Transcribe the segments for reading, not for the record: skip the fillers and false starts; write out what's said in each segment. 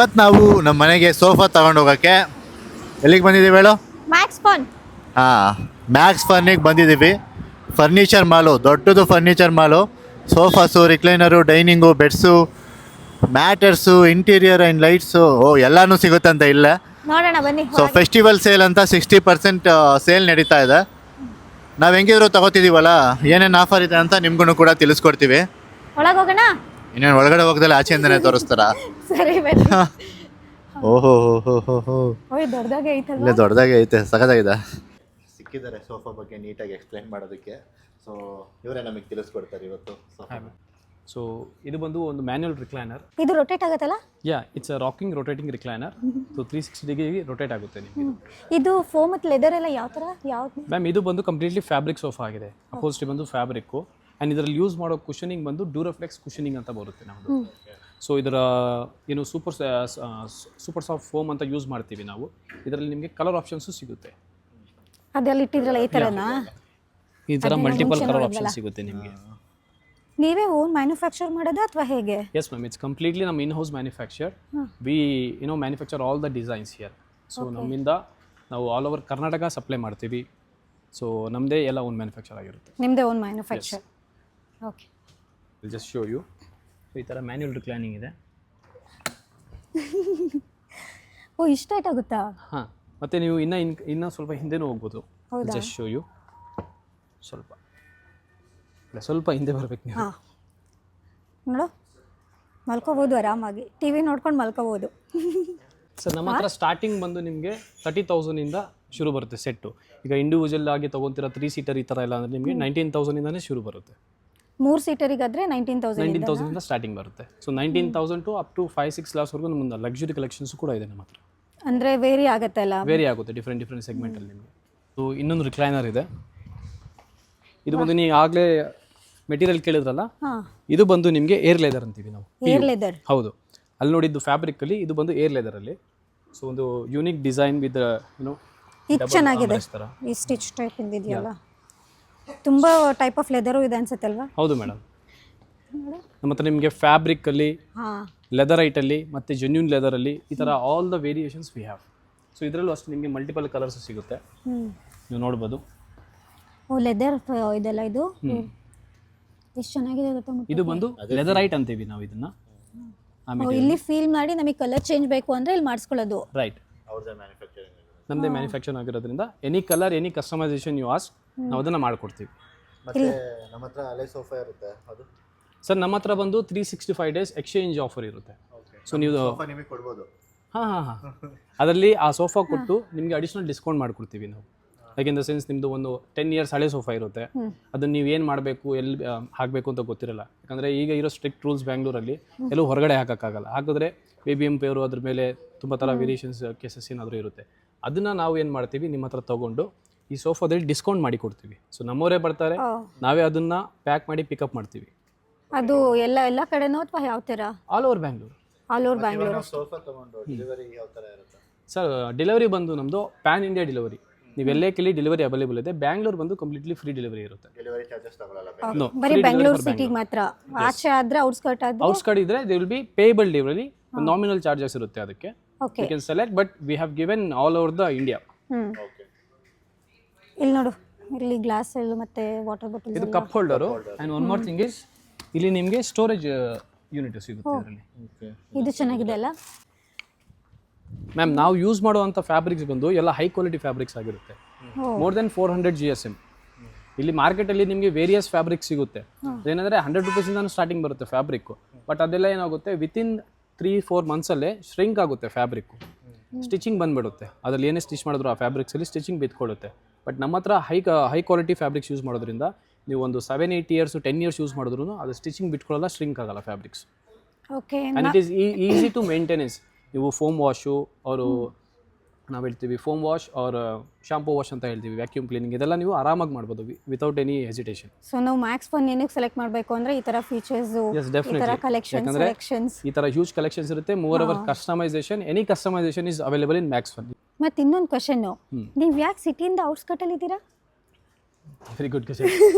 ಇವತ್ತು ನಾವು ನಮ್ಮ ಮನೆಗೆ ಸೋಫಾ ತಗೊಂಡು ಹೋಗೋಕ್ಕೆ ಎಲ್ಲಿಗೆ ಬಂದಿದ್ದೀವಿ ಹೇಳು? Max Fun. ಹಾಂ, ಮ್ಯಾಕ್ಸ್ ಫನ್ನಿಗೆ ಬಂದಿದ್ದೀವಿ. ಫರ್ನಿಚರ್ ಮಾಲು, ದೊಡ್ಡದು furniture mall. Sofas, recliner, dining, beds, mattress, interior and lights, ಎಲ್ಲನೂ ಸಿಗುತ್ತಂತ ಇಲ್ಲೇ. ನೋಡೋಣ ಬನ್ನಿ. ಸೊ ಫೆಸ್ಟಿವಲ್ ಸೇಲ್ ಅಂತ 60% ಸೇಲ್ ನಡೀತಾ ಇದೆ. ನಾವು ಹೆಂಗಿದ್ರು ತಗೋತಿದ್ದೀವಲ್ಲ, ಏನೇನು ಆಫರ್ ಇದೆ ಅಂತ ನಿಮ್ಗೂ ಕೂಡ ತಿಳಿಸ್ಕೊಡ್ತೀವಿ. ಒಳಗೆ ಹೋಗೋಣ. ಇನ್ನೇನು ಒಳಗಡೆ ಹೋಗ್ದಲ್ಲ ಆಚೆಯಿಂದನೇ ತೋರಿಸ್ತಾರ? ಸರಿ ಬನ್ನಿ. ಓಹೋ ಹೋ ಹೋ ಹೋ, ಓಯ್ ದೊಡ್ಡದಾಗೆ ಐತಲ್ವಾ? ಇಲ್ಲೇ ದೊಡ್ಡದಾಗೆ ಐತೆ, ಸಖತ್ತಾಗಿದೆ. ಸಿಕ್ಕಿದ್ದಾರೆ ಸೋಫಾ ಬಗ್ಗೆ ನೀಟಾಗಿ ಎಕ್ಸ್ಪ್ಲೈನ್ ಮಾಡೋದಕ್ಕೆ. ಸೊ ಇವರೇ ನಮಗೆ ತಿಳಿಸ್ಕೊಡ್ತಾರೆ ಇವತ್ತು ಸೋಫಾ. ಸೊ ಇದು ಬಂದು ಒಂದು ಮ್ಯಾನ್ಯುವಲ್ ರಿಕ್ಲೈನರ್. ಇದು ರೊಟೇಟ್ ಆಗುತ್ತಲ್ಲ? It's rocking rotating recliner. So 360 degree rotate ಆಗುತ್ತೆ ನಿಮಗೆ. ಇದು ಫೋಮ್ ಮತ್ತು ಲೆದರ್ ಎಲ್ಲ ಯಾವ ಥರ ಯಾವ್ದು? ಮ್ಯಾಮ್ ಇದು ಬಂದು ಕಂಪ್ಲೀಟ್ಲಿ ಫ್ಯಾಬ್ರಿಕ್ ಸೋಫಾ ಆಗಿದೆ. ಅಪೋಸಿಟ್ ಬಂದು ಫ್ಯಾಬ್ರಿಕ್ಕು ಆ್ಯಂಡ್ ಇದರಲ್ಲಿ ಯೂಸ್ ಮಾಡೋ ಕುಷನಿಂಗ್ ಬಂದು ಡ್ಯೂರಫ್ಲೆಕ್ಸ್ ಕುಷನಿಂಗ್ ಅಂತ ಬರುತ್ತೆ ನಮ್ಮದು. ಸೊ ಇದರ ಏನು ಸೂಪರ್ ಸಾಫ್ಟ್ ಫೋಮ್ ಅಂತ ಯೂಸ್ ಮಾಡ್ತೀವಿ ನಾವು. ಇದರಲ್ಲಿ ನಿಮಗೆ ಕಲರ್ ಆಪ್ಷನ್ಸು ಸಿಗುತ್ತೆ. ಅದೆಲ್ಲ ಇಟ್ಟಿದ್ರಲ್ಲ ಈ ಥರನಾ? ಈ ಥರ ಮಲ್ಟಿಪಲ್ ಕಲರ್ ಆಪ್ಷನ್ ಸಿಗುತ್ತೆ ನಿಮಗೆ. ನೀವೇ ಓನ್ ಮ್ಯಾನುಫ್ಯಾಕ್ಚರ್ ಮಾಡೋದಾ ಅಥವಾ ಹೇಗೆ? ಎಸ್ ಮ್ಯಾಮ್, ಇಟ್ಸ್ ಕಂಪ್ಲೀಟ್ಲಿ ನಮ್ಮ in house manufacture. We manufacture all the designs here. So ನಮ್ಮಿಂದ ನಾವು ಆಲ್ ಓವರ್ ಕರ್ನಾಟಕ ಸಪ್ಲೈ ಮಾಡ್ತೀವಿ. ಸೊ ನಮ್ಮದೇ ಎಲ್ಲ ಓನ್ ಮ್ಯಾನುಫ್ಯಾಕ್ಚರ್ ಆಗಿರುತ್ತೆ. ನಿಮ್ಮದೇ own manufacture. Okay, just show you. So ಈ ಥರ ಮ್ಯಾನ್ಯುವಲ್ ರಿಕ್ಲೈನಿಂಗ್ ಇದೆ. ಓ, ಇಷ್ಟು ಹೈಟ್ ಆಗುತ್ತಾ? ಹಾಂ, ಮತ್ತು ನೀವು ಇನ್ನೂ ಸ್ವಲ್ಪ ಹಿಂದೆನೂ ಹೋಗ್ಬೋದು. Just show you. ಸ್ವಲ್ಪ ಹಿಂದೆ ಬರ್ಬೇಕು ನೀವು. ಹಾಂ, ನೋಡು, ಮಲ್ಕೋಬೋದು ಆರಾಮಾಗಿ. ಟಿ ವಿ ನೋಡ್ಕೊಂಡು ಮಲ್ಕೋಬೋದು. ಸರ್ ನಮ್ಮ ಹತ್ರ ಸ್ಟಾರ್ಟಿಂಗ್ ಬಂದು ನಿಮಗೆ 30,000ಇಂದ ಶುರು ಬರುತ್ತೆ ಸೆಟ್ಟು. ಈಗ ಇಂಡಿವಿಜುವಲ್ ಆಗಿ ತೊಗೊತೀರ 3 ಸೀಟರ್ ಈ ಥರ ಎಲ್ಲ ಅಂದರೆ ನಿಮಗೆ 19,000ಇಂದನೇ ಶುರು ಬರುತ್ತೆ. 3 ಸೀಟರಿಗಾದರೆ 19,000 ಸ್ಟಾರ್ಟಿಂಗ್ ಬರುತ್ತೆ. ಸೊ 19,000 ಟು ಅಪ್ ಟು 5-6 lakhsವರೆಗೂ ನಮ್ಮದು ಲಕ್ಸುರಿ ಕಲೆಕ್ಷನ್ಸ್ ಕೂಡ ಇದೆ ನಮ್ಮ ಹತ್ರ. ಅಂದರೆ ವೇರಿ ಆಗುತ್ತಲ್ಲ? ವೇರಿ ಆಗುತ್ತೆ ಡಿಫ್ರೆಂಟ್ ಸೆಗ್ಮೆಂಟಲ್ಲಿ ನಿಮಗೆ. ಸೊ ಇನ್ನೊಂದು ರಿಕ್ಲೈನರ್ ಇದೆ. ಇದು ಬಂದು ನೀವು ಆಗಲೇ ಮೆಟೀರಿಯಲ್ ಕೇಳಿದ್ರಲ್ಲ, ಇದು ಬಂದು ನಿಮಗೆ ಏರ್ ಲೆದರ್ ಅಂತೀವಿ ನಾವು. Air leather? ಹೌದು. ಅಲ್ಲಿ ನೋಡಿದ್ದು ಫ್ಯಾಬ್ರಿಕಲ್ಲಿ, ಇದು ಬಂದು ಏರ್ ಲೆದರಲ್ಲಿ. ಸೊ ಒಂದು ಯೂನಿಕ್ ಡಿಸೈನ್ ವಿತ್ ಇದು ಚೆನ್ನಾಗಿದೆ. ಈ ಸ್ಟಿಚ್ ಟೈಪ್ ಇದೆಯಲ್ಲ, ತುಂಬ ಟೈಪ್ ಆಫ್ ಲೆದರು ಇದೆ ಅನ್ಸುತ್ತಲ್ವಾ? ಹೌದು ಮೇಡಮ್. ನಮ್ಮ ಹತ್ರ ನಿಮಗೆ ಫ್ಯಾಬ್ರಿಕಲ್ಲಿ, ಲೆದರ್ ಐಟಲ್ಲಿ ಮತ್ತು ಜೆನ್ಯೂನ್ ಲೆದರಲ್ಲಿ ಈ ಥರ all the variations we have. So ಇದರಲ್ಲೂ ಅಷ್ಟು ನಿಮಗೆ ಮಲ್ಟಿಪಲ್ ಕಲರ್ಸ್ ಸಿಗುತ್ತೆ, ನೀವು ನೋಡ್ಬೋದು. ಓ, ಲೆದರ್ ಇದೆಲ್ಲ. ಇದು ಎಷ್ಟು ಚೆನ್ನಾಗಿದೆ ಗೊತ್ತಾ? ಇದು ಬಂದು ಲೆದರ್ ಐಟ್ ಅಂತೀವಿ ನಾವು ಇದನ್ನ. ಇಲ್ಲಿ ಫೀಲ್ ಮಾಡಿ ನಮಗೆ ಕಲರ್ ಚೇಂಜ್ ಬೇಕು ಅಂದರೆ ಇಲ್ಲಿ ಮಾಡಿಸ್ಕೊಳ್ಳೋದು. ರೈಟ್, ನಮ್ಮದೇ ಮ್ಯಾನುಫ್ಯಾಕ್ಚರ್ ಆಗಿರೋದ್ರಿಂದ any colour any customisation you ask ನಾವು ಅದನ್ನು ಮಾಡಿಕೊಡ್ತೀವಿ. ಮತ್ತೆ ನಮ್ಮ ಹತ್ರ ಹಳೆ ಸೋಫಾ ಇರುತ್ತೆ ಅದು. ಸರ್ ನಮ್ಮ ಹತ್ರ ಬಂದು 365 days ಎಕ್ಸ್ಚೇಂಜ್ ಆಫರ್ ಇರುತ್ತೆ. ಸೊ ನೀವು ನಿಮಗೆ ಕೊಡ್ಬೋದು. ಹಾಂ, ಅದರಲ್ಲಿ ಆ ಸೋಫಾ ಕೊಟ್ಟು ನಿಮಗೆ ಅಡಿಷ್ನಲ್ ಡಿಸ್ಕೌಂಟ್ ಮಾಡಿಕೊಡ್ತೀವಿ ನಾವು. ಲೈಕ್ ಇನ್ ದ ಸೆನ್ಸ್ ನಿಮ್ಮದು ಒಂದು 10 years ಹಳೆ ಸೋಫಾ ಇರುತ್ತೆ, ಅದನ್ನು ನೀವು ಏನು ಮಾಡಬೇಕು, ಎಲ್ಲಿ ಹಾಕಬೇಕು ಅಂತ ಗೊತ್ತಿರಲ್ಲ. ಯಾಕಂದರೆ ಈಗ ಇರೋ ಸ್ಟ್ರಿಕ್ಟ್ ರೂಲ್ಸ್ ಬ್ಯಾಂಗ್ಳೂರಲ್ಲಿ ಎಲ್ಲೂ ಹೊರಗಡೆ ಹಾಕೋಕ್ಕಾಗಲ್ಲ. ಹಾಕಿದ್ರೆ BBMP ಅವರು ಅದ್ರ ಮೇಲೆ ತುಂಬ ಥರ ವೇರಿಯೇಷನ್ಸ್ ಕೇಸಸ್ ಏನಾದರೂ ಇರುತ್ತೆ. ಅದನ್ನು ನಾವು ಏನು ಮಾಡ್ತೀವಿ, ನಿಮ್ಮ ಹತ್ರ ತೊಗೊಂಡು ಈ ಸೋಫಾದಲ್ಲಿ ಡಿಸ್ಕೌಂಟ್ ಮಾಡಿ ಕೊಡ್ತೀವಿ. ಸೊ ನಮ್ಮವರೇ ಬರ್ತಾರೆ, ನಾವೇ ಅದನ್ನು ಪ್ಯಾಕ್ ಮಾಡಿ ಪಿಕಪ್ ಮಾಡ್ತೀವಿ. ಅದು ಎಲ್ಲ ಕಡೆನೋ ಅಥವಾ ಯಾವ ಥರ? All over Bangalore. All over Bangalore. Sofa ತಗೊಂಡು ಡೆಲಿವರಿ ಯಾವ ಥರ ಇರುತ್ತೆ ಸರ್? ಡೆಲಿವರಿ ಬಂದು ನಮ್ಮದು ಪ್ಯಾನ್ ಇಂಡಿಯಾ ಡೆಲಿವರಿ. ನೀವು ಎಲ್ಲೇ ಕೇಳಿ ಡೆಲಿವರಿ ಅವೈಲೇಬಲ್ ಇದೆ. ಬ್ಯಾಂಗ್ಳೂರ್ ಬಂದು ಕಂಪ್ಲೀಟ್ಲಿ ಫ್ರೀ ಡೆಲಿವರಿ ಇರುತ್ತೆ. ಡೆಲಿವರಿ ಚಾರ್ಜಸ್ ತಗೊಳ್ಳಲ್ಲ? ನೋ, ಬರೀ ಬೆಂಗಳೂರು ಸಿಟಿಗೆ ಮಾತ್ರ. ಆಚೆ ಆದ್ರೆ ಔಟ್ಸ್ಕರ್ಟ್ ಆದ್ರೆ? ಔಟ್ಸ್ಕರ್ಟ್ ಇದ್ರೆ they will be payable delivery. Nominal charges ಇರುತ್ತೆ ಅದಕ್ಕೆ. You can select, but we have given all over the India. ಇಲ್ಲಿ ನೋಡು, ಇಲ್ಲಿ ಗ್ಲಾಸ್ ಮತ್ತೆ ವಾಟರ್ ಬಾಟಲ್. ಇದು cup holder. And one more thing is, ಇಲ್ಲಿ ನಿಮಗೆ ಸ್ಟೋರೇಜ್ ಯೂನಿಟ್ ಸಿಗುತ್ತೆ ಇದರಲ್ಲಿ. ಇದು ಚೆನ್ನಾಗಿದೆ ಅಲ್ಲ ಮ್ಯಾಮ್? ನಾವು ಯೂಸ್ ಮಾಡುವಂಥ ಫ್ಯಾಬ್ರಿಕ್ಸ್ ಬಂದು ಎಲ್ಲ ಹೈ ಕ್ವಾಲಿಟಿ ಫ್ಯಾಬ್ರಿಕ್ಸ್ ಆಗಿರುತ್ತೆ. More than 400 GSM. ಇಲ್ಲಿ ಮಾರ್ಕೆಟಲ್ಲಿ ನಿಮಗೆ ವೇರಿಯಸ್ ಫ್ಯಾಬ್ರಿಕ್ ಸಿಗುತ್ತೆ. ಏನಂದರೆ 100 ರೂಪೀಸಿಂದ ಸ್ಟಾರ್ಟಿಂಗ್ ಬರುತ್ತೆ ಫ್ಯಾಬ್ರಿಕ್ಕು. ಬಟ್ ಅದೆಲ್ಲ ಏನಾಗುತ್ತೆ, ವಿತಿನ್ 3-4 ಮಂತ್ಸಲ್ಲೇ ಶ್ರಿಂಕ್ ಆಗುತ್ತೆ ಫ್ಯಾಬ್ರಿಕ್ಕು. ಸ್ಟಿಚಿಂಗ್ ಬಂದುಬಿಡುತ್ತೆ. ಅದರಲ್ಲಿ ಏನೇ ಸ್ಟಿಚ್ ಮಾಡಿದ್ರು ಆ ಫ್ಯಾಬ್ರಿಕ್ಸಲ್ಲಿ ಸ್ಟಿಚಿಂಗ್ ಬಿತ್ಕೊಳ್ಳುತ್ತೆ. ಬಟ್ ನಮ್ಮ ಹತ್ರ ಹೈ ಕ್ವಾಲಿಟಿ ಫ್ಯಾಬ್ರಿಕ್ಸ್ ಯೂಸ್ ಮಾಡೋದ್ರಿಂದ ನೀವು ಒಂದು 7-8 years 10 years ಯೂಸ್ ಮಾಡಿದ್ರು ಅದು ಸ್ಟಿಚಿಂಗ್ ಬಿಟ್ಕೊಳ್ಳಲ್ಲ, ಶ್ರಿಂಕ್ ಆಗಲ್ಲ fabrics. Okay. And it is easy to maintenance. ನೀವು ಫೋಮ್ ವಾಶು ಅವರು ನಾವು ಹೇಳ್ತೀವಿ, foam wash or shampoo wash ಅಂತ ಹೇಳ್ತೀವಿ, ವ್ಯಾಕ್ಯೂಮ್ ಕ್ಲೀನಿಂಗ್, ಇದೆಲ್ಲ ನೀವು ಆರಾಮಾಗಿ ಮಾಡ್ಬೋದು ವಿತೌಟ್ ಎನಿ ಹೆಸಿಟೇಷನ್. ಸೊ ನಾವು ಮ್ಯಾಕ್ಸ್ ಫನ್ ಏನಕ್ಕೆ ಸೆಲೆಕ್ಟ್ ಮಾಡಬೇಕು ಅಂದರೆ ಈ ಥರ ಫೀಚರ್ಸು, ಈ ಥರ ಕಲೆಕ್ಷನ್ಸ್, ಈ ಥರ ಹ್ಯೂಜ್ ಕಲೆಕ್ಷನ್ಸ್ ಇರುತ್ತೆ. Moreover customisation, any customisation is available in Max Fun. ಮತ್ತು ಇನ್ನೊಂದು ಕ್ವಶನ್ನು, ನೀವು ಯಾಕೆ ಸಿಟಿಯಿಂದ ಔಟ್ಸ್ಕರ್ಟಲ್ಲಿ ಇದ್ದೀರಾ? Very good question.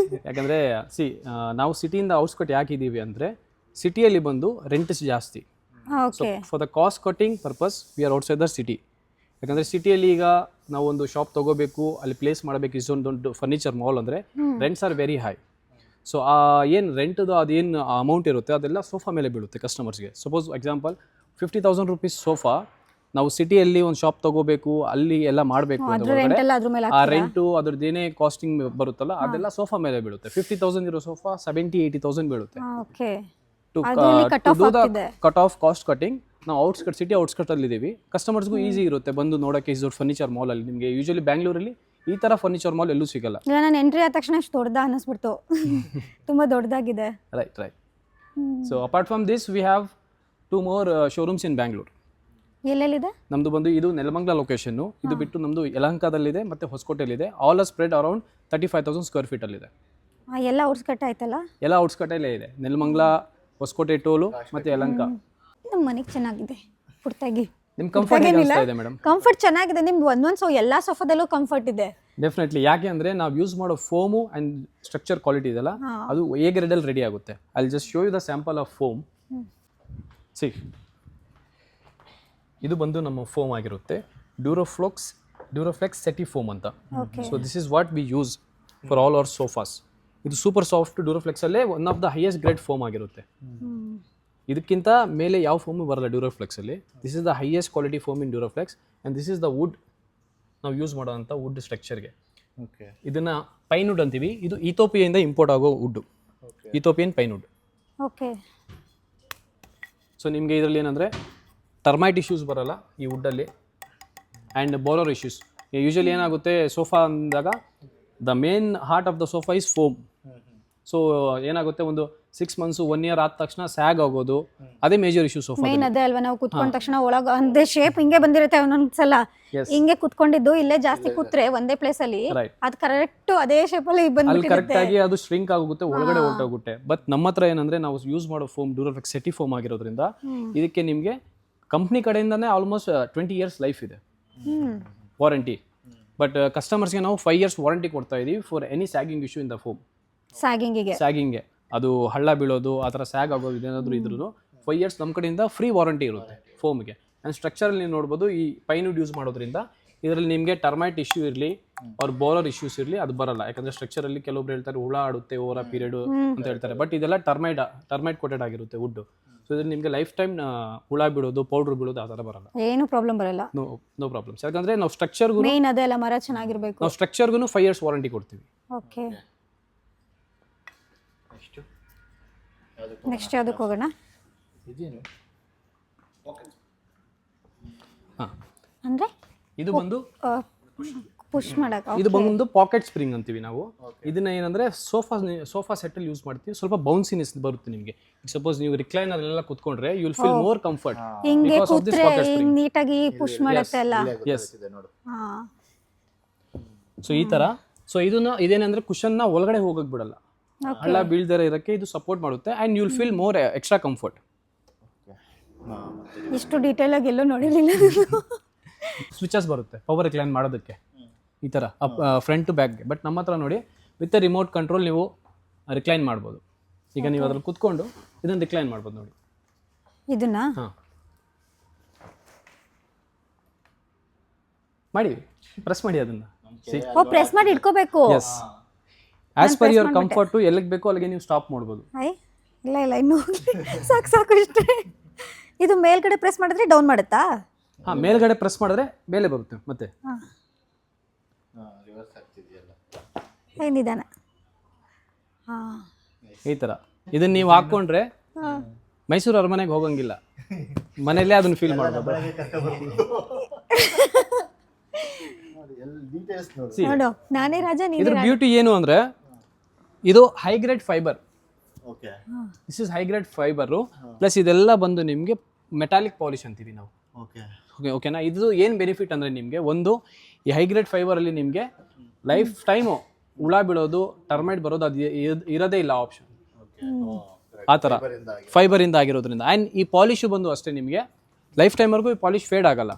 ಯಾಕಂದರೆ ನಾವು ಸಿಟಿಯಿಂದ ಔಟ್ಸ್ಕಟ್ ಯಾಕೆ ಇದ್ದೀವಿ ಅಂದರೆ, ಸಿಟಿಯಲ್ಲಿ ಬಂದು ರೆಂಟ್ಸ್ ಜಾಸ್ತಿ. Okay for the cost cutting purpose we are outside the city. ಯಾಕಂದರೆ ಸಿಟಿಯಲ್ಲಿ ಈಗ ನಾವು ಒಂದು ಶಾಪ್ ತೊಗೋಬೇಕು, ಅಲ್ಲಿ ಪ್ಲೇಸ್ ಮಾಡಬೇಕು, ಇಷ್ಟೊಂದು ದೊಡ್ಡ ಫರ್ನಿಚರ್ ಮಾಲ್ ಅಂದರೆ ರೆಂಟ್ಸ್ ಆರ್ ವೆರಿ ಹೈ. ಸೊ ಆ ಏನು ರೆಂಟ್ದು ಅದೇನು ಅಮೌಂಟ್ ಇರುತ್ತೆ ಅದೆಲ್ಲ ಸೋಫಾ ಮೇಲೆ ಬೀಳುತ್ತೆ ಕಸ್ಟಮರ್ಸ್ಗೆ. ಸಪೋಸ್ ಎಕ್ಸಾಂಪಲ್ 50,000 ರುಪೀಸ್ ಸೋಫಾ ನಾವು ಸಿಟಿಯಲ್ಲಿ ಒಂದು ಶಾಪ್ ತೊಗೋಬೇಕು, ಅಲ್ಲಿ ಎಲ್ಲ ಮಾಡಬೇಕು ಅಂದರೆ ಆ ರೆಂಟು ಅದ್ರದ್ದು ಏನೇ ಕಾಸ್ಟಿಂಗ್ ಬರುತ್ತಲ್ಲ ಅದೆಲ್ಲ ಸೋಫಾ ಮೇಲೆ ಬೀಳುತ್ತೆ. 50,000 ಇರೋ ಸೋಫಾ 70,000-80,000 ಬೀಳುತ್ತೆ. To do the cut of cost cutting ನಾವು ಔಟ್ಸ್ಕಟ್ ಸಿಟಿ ಔಟ್ಸ್ಕಟ್ಟಲ್ಲಿ ಇದ್ದೀವಿ. ಕಸ್ಟಮರ್ಸ್ಗೂ ಈಸಿ ಇರುತ್ತೆ ಬಂದು ನೋಡೋಕ್ಕೆ. ಇಸ್ ದೊಡ್ಡ ಫರ್ನಿಚರ್ ಮಾಲಲ್ಲಿ ನಿಮಗೆ ಯೂಶಲಿ ಬ್ಯಾಂಗ್ಳೂರಲ್ಲಿ ಈ ಥರ ಫರ್ನಿಚರ್ ಮಾಲ್ ಎಲ್ಲೂ ಸಿಗಲ್ಲ. ಇಲ್ಲ, ನಾನು ಎಂಟ್ರಿ ಆದ ತಕ್ಷಣ ಅಷ್ಟು ದೊಡ್ಡದ ಅನ್ನಿಸ್ಬಿಡ್ತು. ತುಂಬ ದೊಡ್ಡದಾಗಿದೆ. Right. So apart from this we have 2 more showrooms in Bangalore. ಎಲ್ಲೆಲ್ಲಿದೆ? ನಮ್ಮದು ಬಂದು ಇದು ನೆಲಮಂಗಲ ಲೊಕೇಶನ್ನು, ಇದು ಬಿಟ್ಟು ನಮ್ಮದು ಯಲಹಂಕದಲ್ಲಿದೆ ಮತ್ತು ಹೊಸಕೋಟೆಯಲ್ಲಿದೆ. All are spread around 35,000 square ಫೀಟಲ್ಲಿದೆ. ಎಲ್ಲ ಔಟ್ಸ್ಕಟ್ ಆಯ್ತಲ್ಲ? ಎಲ್ಲ ಔಟ್ಸ್ಕಟ್ಟಲ್ಲೇ ಇದೆ. ನೆಲಮಂಗಲ, ಹೊಸಕೋಟೆ ಟೋಲು ಮತ್ತು ಯಲಹಂಕ. ನಮ್ಮ ಮನೆಗೆ ಚೆನ್ನಾಗಿದೆ ಪುಟ್ಟಾಗಿ. ನಿಮ್ಮ ಕಂಫರ್ಟ್ ಅನಿಸ್ತಾ ಇದೆ ಮೇಡಮ್? ಕಂಫರ್ಟ್ ಚೆನ್ನಾಗಿದೆ. ನಿಮ್ದು ಒಂದೊಂದು ಎಲ್ಲ ಸೋಫಾದಲ್ಲೂ ಕಂಫರ್ಟ್ ಇದೆ. ಡೆಫಿನೆಟ್ಲಿ. ಯಾಕೆ ಅಂದರೆ ನಾವು ಯೂಸ್ ಮಾಡೋ ಫೋಮು ಆ್ಯಂಡ್ ಸ್ಟ್ರಕ್ಚರ್ ಕ್ವಾಲಿಟಿ ಇದೆಲ್ಲ ಅದು ಎ ಗ್ರೇಡಲ್ಲಿ ರೆಡಿ ಆಗುತ್ತೆ. I just show you the sample of foam. See, ಇದು ಬಂದು ನಮ್ಮ ಫೋಮ್ ಆಗಿರುತ್ತೆ. ಡ್ಯೂರೋಫ್ಲೆಕ್ಸ್ ಸೆಟಿ ಫೋಮ್ ಅಂತ. So this is what we use for all our sofas. ಇದು ಸೂಪರ್ ಸಾಫ್ಟ್ ಡ್ಯೂರೋಫ್ಲೆಕ್ಸಲ್ಲೇ one of the highest grade foam ಆಗಿರುತ್ತೆ. ಇದಕ್ಕಿಂತ ಮೇಲೆ ಯಾವ ಫೋಮು ಬರಲ್ಲ ಡ್ಯೂರೋಫ್ಲೆಕ್ಸಲ್ಲಿ. This is the highest quality foam in Duroflex and this is the wood ನಾವು use ಮಾಡೋವಂಥ ವುಡ್ ಸ್ಟ್ರಕ್ಚರ್ಗೆ. ಓಕೆ. ಇದನ್ನು ಪೈನ್ ವುಡ್ ಅಂತೀವಿ. ಇದು ಇಥೋಪಿಯಿಂದ ಇಂಪೋರ್ಟ್ ಆಗೋ wood, Ethiopian pine wood. Okay. So ನಿಮಗೆ ಇದರಲ್ಲಿ ಏನಂದರೆ ಟರ್ಮೈಟ್ ಇಶ್ಯೂಸ್ ಬರಲ್ಲ ಈ ವುಡ್ಡಲ್ಲಿ ಆ್ಯಂಡ್ ಬೋಲರ್ ಇಶ್ಯೂಸ್. ಯೂಶಲಿ ಏನಾಗುತ್ತೆ ಸೋಫಾ ಅಂದಾಗ the main heart of the sofa is foam. So ಏನಾಗುತ್ತೆ ಒಂದು 6 months 1 year ಆದ ತಕ್ಷಣ ಸ್ಯಾಗ್ ಆಗೋದು, ಅದೇ ಮೇಜರ್ ಇಶ್ಯೂ ಸೋಫಾ. ಮೇನ್ ಅದೇ ಅಲ್ವಾ, ನಾವು ಕುತ್ಕೊಂಡ ತಕ್ಷಣ ಒಳಗೆ ಅಂದೇ ಶೇಪ್ ಹಿಂಗೆ ಬಂದಿರುತ್ತೆ. ಒಂದೊಂದ್ಸಲ ಹಿಂಗೆ ಕುತ್ಕೊಂಡಿದ್ದು ಇಲ್ಲೇ ಜಾಸ್ತಿ ಕೂತ್ರೆ ಒಂದೇ ಪ್ಲೇಸ್ ಅಲ್ಲಿ ಅದು ಕರೆಕ್ಟ್ ಅದೇ ಶೇಪ್ ಅಲ್ಲಿ ಅಲ್ಲಿ ಕರೆಕ್ಟ್ ಆಗಿ ಅದು ಶ್ರಿಂಕ್ ಆಗುತ್ತೆ, ಒಳಗಡೆ ಹೊರಟೋಗುತ್ತೆ. ಬಟ್ ನಮ್ಮ ಹತ್ರ ಏನಂದ್ರೆ ನಾವು ಯೂಸ್ ಮಾಡೋ ಫೋಮ್ ಡ್ಯೂರೋಫ್ಲೆಕ್ಸ್ ಸೆಟಿ ಫೋಮ್ ಆಗಿರೋದ್ರಿಂದ ಇದಕ್ಕೆ ನಿಮಗೆ ಕಂಪ್ನಿ ಕಡೆಯಿಂದಾನೇ ಆಲ್ಮೋಸ್ಟ್ 20 years ಲೈಫ್ ಇದೆ ವಾರಂಟಿ. ಬಟ್ ಕಸ್ಟಮರ್ಸ್ಗೆ ನಾವು 5 years ವಾರಂಟಿ ಕೊಡ್ತಾ ಇದೀವಿ for any sagging issue in the foam. ಸ್ಯಾಗಿಂಗ್ಗೆ ಅದು ಹಳ್ಳ ಬೀಳೋದು ಆ ಥರ ಸ್ಯಾಗ್ ಆಗೋದು ಇದೇನಾದರೂ ಇದ್ರೂ 5 years ನಮ್ಮ ಕಡೆಯಿಂದ ಫ್ರೀ ವಾರಂಟಿ ಇರುತ್ತೆ ಫೋಮ್ಗೆ. ಆ್ಯಂಡ್ ಸ್ಟ್ರಕ್ಚರಲ್ಲಿ ನೀವು ನೋಡ್ಬೋದು ಈ ಪೈನ್ವುಡ್ ಯೂಸ್ ಮಾಡೋದ್ರಿಂದ ಇದರಲ್ಲಿ ನಿಮಗೆ ಟರ್ಮೈಟ್ ಇಶ್ಯೂ ಇರಲಿ ಅವ್ರ ಬೋಲರ್ ಇಶ್ಯೂಸ್ ಇರಲಿ ಅದು ಬರಲ್ಲ. ಯಾಕಂದರೆ ಸ್ಟ್ರಕ್ಚರಲ್ಲಿ ಕೆಲವೊಬ್ರು ಹೇಳ್ತಾರೆ ಹುಳ ಆಡುತ್ತೆ ಓವರ್ ಅ ಪೀರಿಯಡ್ ಅಂತ ಹೇಳ್ತಾರೆ. ಬಟ್ ಇದೆಲ್ಲ ಟರ್ಮೈಟ್ ಕೋಟೆಡ್ ಆಗಿರುತ್ತೆ ವುಡ್ಡು. ಸೊ ಇದ್ರಲ್ಲಿ ನಿಮಗೆ ಲೈಫ್ ಟೈಮ್ ಹುಳ ಬೀಳೋದು ಪೌಡ್ರ್ ಬೀಳೋದು ಆ ಥರ ಬರಲ್ಲ, ಏನು ಪ್ರಾಬ್ಲಮ್ ಬರಲ್ಲ. No problems. ಯಾಕಂದರೆ ನಾವು ಸ್ಟ್ರಕ್ಚರ್ಗೂ ಮೇನ್ ಅದೆಲ್ಲ ಮರ ಚೆನ್ನಾಗಿರಬೇಕು. ನಾವು ಸ್ಟ್ರಕ್ಚರ್ಗೂ 5 years ವಾರಂಟಿ ಕೊಡ್ತೀವಿ. ಓಕೆ. ನೆಕ್ಸ್ಟ್ ಯಾವುದಕ್ಕೆ ಹೋಗೋಣ? ಅಂದರೆ ಇದು ಬಂದು ಪುಷ್ ಮಾಡಕ್ಕೆ, ಇದು ಬಂದು ಪಾಕೆಟ್ ಸ್ಪ್ರಿಂಗ್ ಅಂತೀವಿ ನಾವು. ಇದನ್ನ ಏನಂದ್ರೆ ಸೋಫಾ ಸೆಟ್ಟಲ್ಲಿ ಯೂಸ್ ಮಾಡ್ತೀವಿ. ಸ್ವಲ್ಪ ಬೌನ್ಸಿನೆಸ್ ಬರುತ್ತೆ ನಿಮಗೆ. ಸಪೋಸ್ ನೀವು ರಿಕ್ಲೈನರ್ ಎಲ್ಲ ಕುತ್ಕೊಂಡ್ರೆ you will feel more comfort. ಹಿಂಗೆ ಕೂತ್ರೆ ನೀಟಾಗಿ ಪುಷ್ ಮಾಡುತ್ತೆ ಅಲ್ಲ. ಎಸ್. ಸೊ ಈ ತರ. ಸೊ ಇದನ್ನ ಇದೇನಂದ್ರೆ ಕುಷನ್ ನ ಒಳಗಡೆ ಹೋಗಕ್ ಬಿಡಲ್ಲ, ಹಳ್ಳ ಬೀಳ್ದರೆ ಇರಕ್ಕೆ ಇದು ಸಪೋರ್ಟ್ ಮಾಡುತ್ತೆ and you will feel more extra comfort. ಇಷ್ಟು ಡೀಟೇಲ್ ಆಗಿ ಎಲ್ಲೂ ನೋಡಿರಲಿಲ್ಲ. ಸ್ವಿಚಸ್ ಬರುತ್ತೆ ಪವರ್ ರಿಕ್ಲೈನ್ ಮಾಡೋದಕ್ಕೆ ಈ ಥರ ಫ್ರಂಟ್ ಟು ಬ್ಯಾಕ್ಗೆ. ಬಟ್ ನಮ್ಮ ಹತ್ರ ನೋಡಿ ವಿತ್ ರಿಮೋಟ್ ಕಂಟ್ರೋಲ್ ನೀವು ರಿಕ್ಲೈನ್ ಮಾಡ್ಬೋದು. ಈಗ ನೀವು ಅದ್ರಲ್ಲಿ ಕುತ್ಕೊಂಡು ಇದನ್ನು ರಿಕ್ಲೈನ್ ಮಾಡ್ಬೋದು ನೋಡಿ. ಇದನ್ನ ಮಾಡಿ ಪ್ರೆಸ್ ಮಾಡಿ ಅದನ್ನು. ಪ್ರೆಸ್ ಮಾಡಿ ಇಟ್ಕೋಬೇಕು. Yes. As per your comfort ಎಲ್ಲಿಗೆ ಬೇಕೋ ಅಲ್ಲಿಗೆ ನೀವು ಸ್ಟಾಪ್ ಮಾಡ್ಬೋದು. ಇಲ್ಲ ಇಲ್ಲ ಇನ್ನು ಸಾಕು ಇಷ್ಟೇ. ಇದು ಮೇಲ್ಗಡೆ ಪ್ರೆಸ್ ಮಾಡಿದ್ರೆ ಡೌನ್ ಮಾಡುತ್ತಾ? ಹಾಂ, ಮೇಲ್ಗಡೆ ಪ್ರೆಸ್ ಮಾಡಿದ್ರೆ ಮೇಲೆ ಬರುತ್ತೆ ಮತ್ತೆ. ಏನಿದಾನೆ ಈ ಥರ ಇದನ್ನು ನೀವು ಹಾಕ್ಕೊಂಡ್ರೆ ಮೈಸೂರು ಅರಮನೆಗೆ ಹೋಗಂಗಿಲ್ಲ, ಮನೆಯಲ್ಲೇ ಅದನ್ನು ಫೀಲ್ ಮಾಡ್ಬೋದು. ನಾನೇ ರಾಜ. ಇದ್ರ ಬ್ಯೂಟಿ ಏನು ಅಂದರೆ ಇದು high grade fibre. This is high grade fibre plus ಇದೆಲ್ಲ ಬಂದು ನಿಮಗೆ ಮೆಟಾಲಿಕ್ ಪಾಲಿಶ್ ಅಂತೀವಿ ನಾವು. ಓಕೆನಾ? ಇದು ಏನು ಬೆನಿಫಿಟ್ ಅಂದರೆ ನಿಮಗೆ ಒಂದು ಈ ಹೈ ಗ್ರೇಡ್ ಫೈಬರಲ್ಲಿ ನಿಮಗೆ ಲೈಫ್ ಟೈಮು ಹುಳ ಬೀಳೋದು ಟರ್ಮೈಟ್ ಬರೋದು ಅದು ಇರೋದೇ ಇಲ್ಲ ಆಪ್ಷನ್. ಆ ಥರ ಫೈಬರಿಂದ ಆಗಿರೋದ್ರಿಂದ. ಆ್ಯಂಡ್ ಈ ಪಾಲಿಶು ಬಂದು ಅಷ್ಟೇ ನಿಮಗೆ ಲೈಫ್ ಟೈಮ್ವರೆಗೂ ಈ ಪಾಲಿಶ್ ಫೇಡ್ ಆಗಲ್ಲ.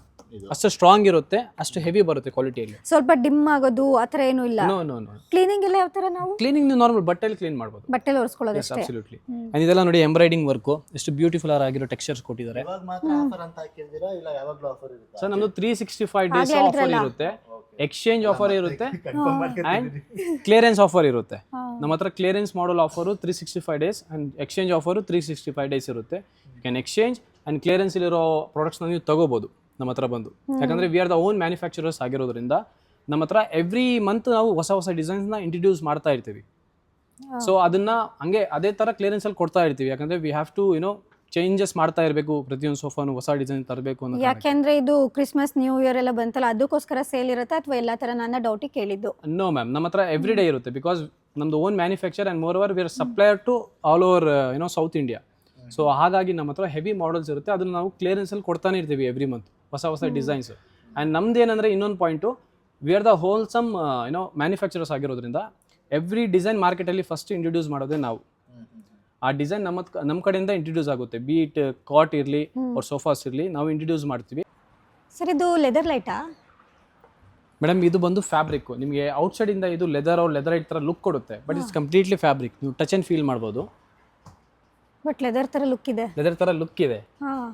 ಅಷ್ಟು ಸ್ಟ್ರಾಂಗ್ ಇರುತ್ತೆ, ಅಷ್ಟು ಹೆವಿ ಬರುತ್ತೆ ಕ್ವಾಲಿಟಿಯಲ್ಲಿ. ಸ್ವಲ್ಪ ಡಿಮ್ ಆಗೋದು ಆ ಥರ ಏನೂ ಇಲ್ಲ. No no no. ಕ್ಲೀನಿಂಗ್ ಎಲ್ಲ ಯಾವ ಥರ ನಾವು ಕ್ಲೀನಿಂಗ್ ನೀವು ನಾರ್ಮಲ್ ಬಟ್ಟೆಲಿ ಕ್ಲೀನ್ ಮಾಡ್ಬೋದು. ಬಟ್ಟೆಲಿ ಒರೆಸ್ಕೊಳ್ಳೋದು ಎಸ್ ಅಷ್ಟೇ. ಅಬ್ಸಲ್ಯೂಟ್ಲಿ. ಅಂಡ್ ಇದೆಲ್ಲ ನೋಡಿ ಎಂಬ್ರಾಯ್ಡಿಂಗ್ ವರ್ಕು ಎಷ್ಟು ಬ್ಯೂಟಿಫುಲ್ ಆಗಿರೋ ಟೆಕ್ಸ್ಚರ್ಸ್ ಕೊಟ್ಟಿದ್ದಾರೆ. ಇವಾಗ ಮಾತ್ರ ಆಫರ್ ಅಂತ ಹಾಕಿರ್ತೀರಾ ಇಲ್ಲ ಯಾವಾಗಲೂ ಆಫರ್ ಇರುತ್ತಾ? ಸರ್ ನಮ್ದು 365 ಡೇಸ್ ಆಫರ್ ಇರುತ್ತೆ, ಎಕ್ಸ್ಚೇಂಜ್ ಆಫರ್ ಇರುತ್ತೆ ಅಂಡ್ ಕ್ಲಿಯರೆನ್ಸ್ ಆಫರ್ ಇರುತ್ತೆ. ನಮ್ಮ ಹತ್ರ clearance model offer 365 days and exchange offer 365 days ಇರುತ್ತೆ. You can exchange and clearance ಇರೋ ಪ್ರಾಡಕ್ಟ್ಸ್ನ ನೀವು ತಗೋಬಹುದು ನಮ್ಮ ಹತ್ರ ಬಂದು. ಯಾಕಂದ್ರೆ we are the own manufacturers ಆಗಿರೋದ್ರಿಂದ ನಮ್ಮ ಹತ್ರ ಎವ್ರಿ ಮಂತ್ ನಾವು ಹೊಸ ಹೊಸ ಡಿಸೈನ್ಸ್ನ ಇಂಟ್ರಡ್ಯೂಸ್ ಮಾಡ್ತಾ ಇರ್ತೀವಿ. ಸೊ ಅದನ್ನ ಹಂಗೆ ಅದೇ ಥರ ಕ್ಲಿಯರೆನ್ಸಲ್ಲಿ ಕೊಡ್ತಾ ಇರ್ತೀವಿ. ಯಾಕಂದ್ರೆ ವಿ ಹ್ಯಾವ್ ಟು ಚೇಂಜಸ್ ಮಾಡ್ತಾ ಇರಬೇಕು, ಪ್ರತಿಯೊಂದು ಸೋಫಾನು ಹೊಸ ಡಿಸೈನ್ ತರಬೇಕು ಅನ್ನೋ. ಯಾಕೆಂದ್ರೆ ಇದು ಕ್ರಿಸ್ಮಸ್ ನ್ಯೂ ಇಯರ್ ಎಲ್ಲ ಬಂತಲ್ಲ, ಅದಕ್ಕೋಸ್ಕರ ಸೇಲ್ ಇರುತ್ತೆ ಅಥವಾ ಎಲ್ಲ ತರ ನನ್ನ ಡೌಟಿಗೆ ಕೇಳಿದ್ದು? ನೋ ಮ್ಯಾಮ್, ನಮ್ಮ ಹತ್ರ ಎವ್ರಿ ಡೇ ಇರುತ್ತೆ. ಬಿಕಾಸ್ ನಮ್ದು own manufacture and moreover we are supplier to all over South India. So ಹಾಗಾಗಿ ನಮ್ಮ ಹತ್ರ ಹೆವಿ ಮಾಡಲ್ಸ್ ಇರುತ್ತೆ, ಅದನ್ನ ನಾವು ಕ್ಲಿಯರೆನ್ಸಲ್ಲಿ ಕೊಡ್ತಾನೆ ಇರ್ತೀವಿ ಎವ್ರಿ ಮಂತ್ ಹೊಸ ಹೊಸ ಡಿಸೈನ್ಸ್. ಆ್ಯಂಡ್ ನಮ್ದು ಏನಂದರೆ ಇನ್ನೊಂದು point, V are the wholesome manufacturers ಆಗಿರೋದ್ರಿಂದ ಎವ್ರಿ ಡಿಸೈನ್ ಮಾರ್ಕೆಟಲ್ಲಿ ಫಸ್ಟ್ ಇಂಟ್ರೊಡ್ಯೂಸ್ ಮಾಡೋದೇ ನಾವು. ಆ ಡಿಸೈನ್ ನಮ್ಮ ಕಡೆಯಿಂದ ಇಂಟ್ರೊಡ್ಯೂಸ್ ಆಗುತ್ತೆ, ಬಿ ಇಟ್ ಕಾಟ್ ಇರಲಿ ಅವ್ರ ಸೋಫಾಸ್ ಇರಲಿ, ನಾವು ಇಂಟ್ರೊಡ್ಯೂಸ್ ಮಾಡ್ತೀವಿ. ಸರ್ ಇದು ಲೆದರ್ ಲೈಟಾ? ಮೇಡಮ್ ಇದು ಬಂದು ಫ್ಯಾಬ್ರಿಕ್. ನಿಮಗೆ ಔಟ್ಸೈಡಿಂದ ಇದು ಲೆದರ್ ಲೈಟ್ ಥರ ಲುಕ್ ಕೊಡುತ್ತೆ, ಬಟ್ ಇಟ್ಸ್ ಕಂಪ್ಲೀಟ್ಲಿ ಫ್ಯಾಬ್ರಿಕ್. ನೀವು ಟಚ್ ಆ್ಯಂಡ್ ಫೀಲ್ ಮಾಡ್ಬೋದು. ಬಟ್ ಲೆದರ್ ತರ ಲುಕ್ ಇದೆ. ಲೆದರ್ ಥರ ಲುಕ್ ಇದೆ,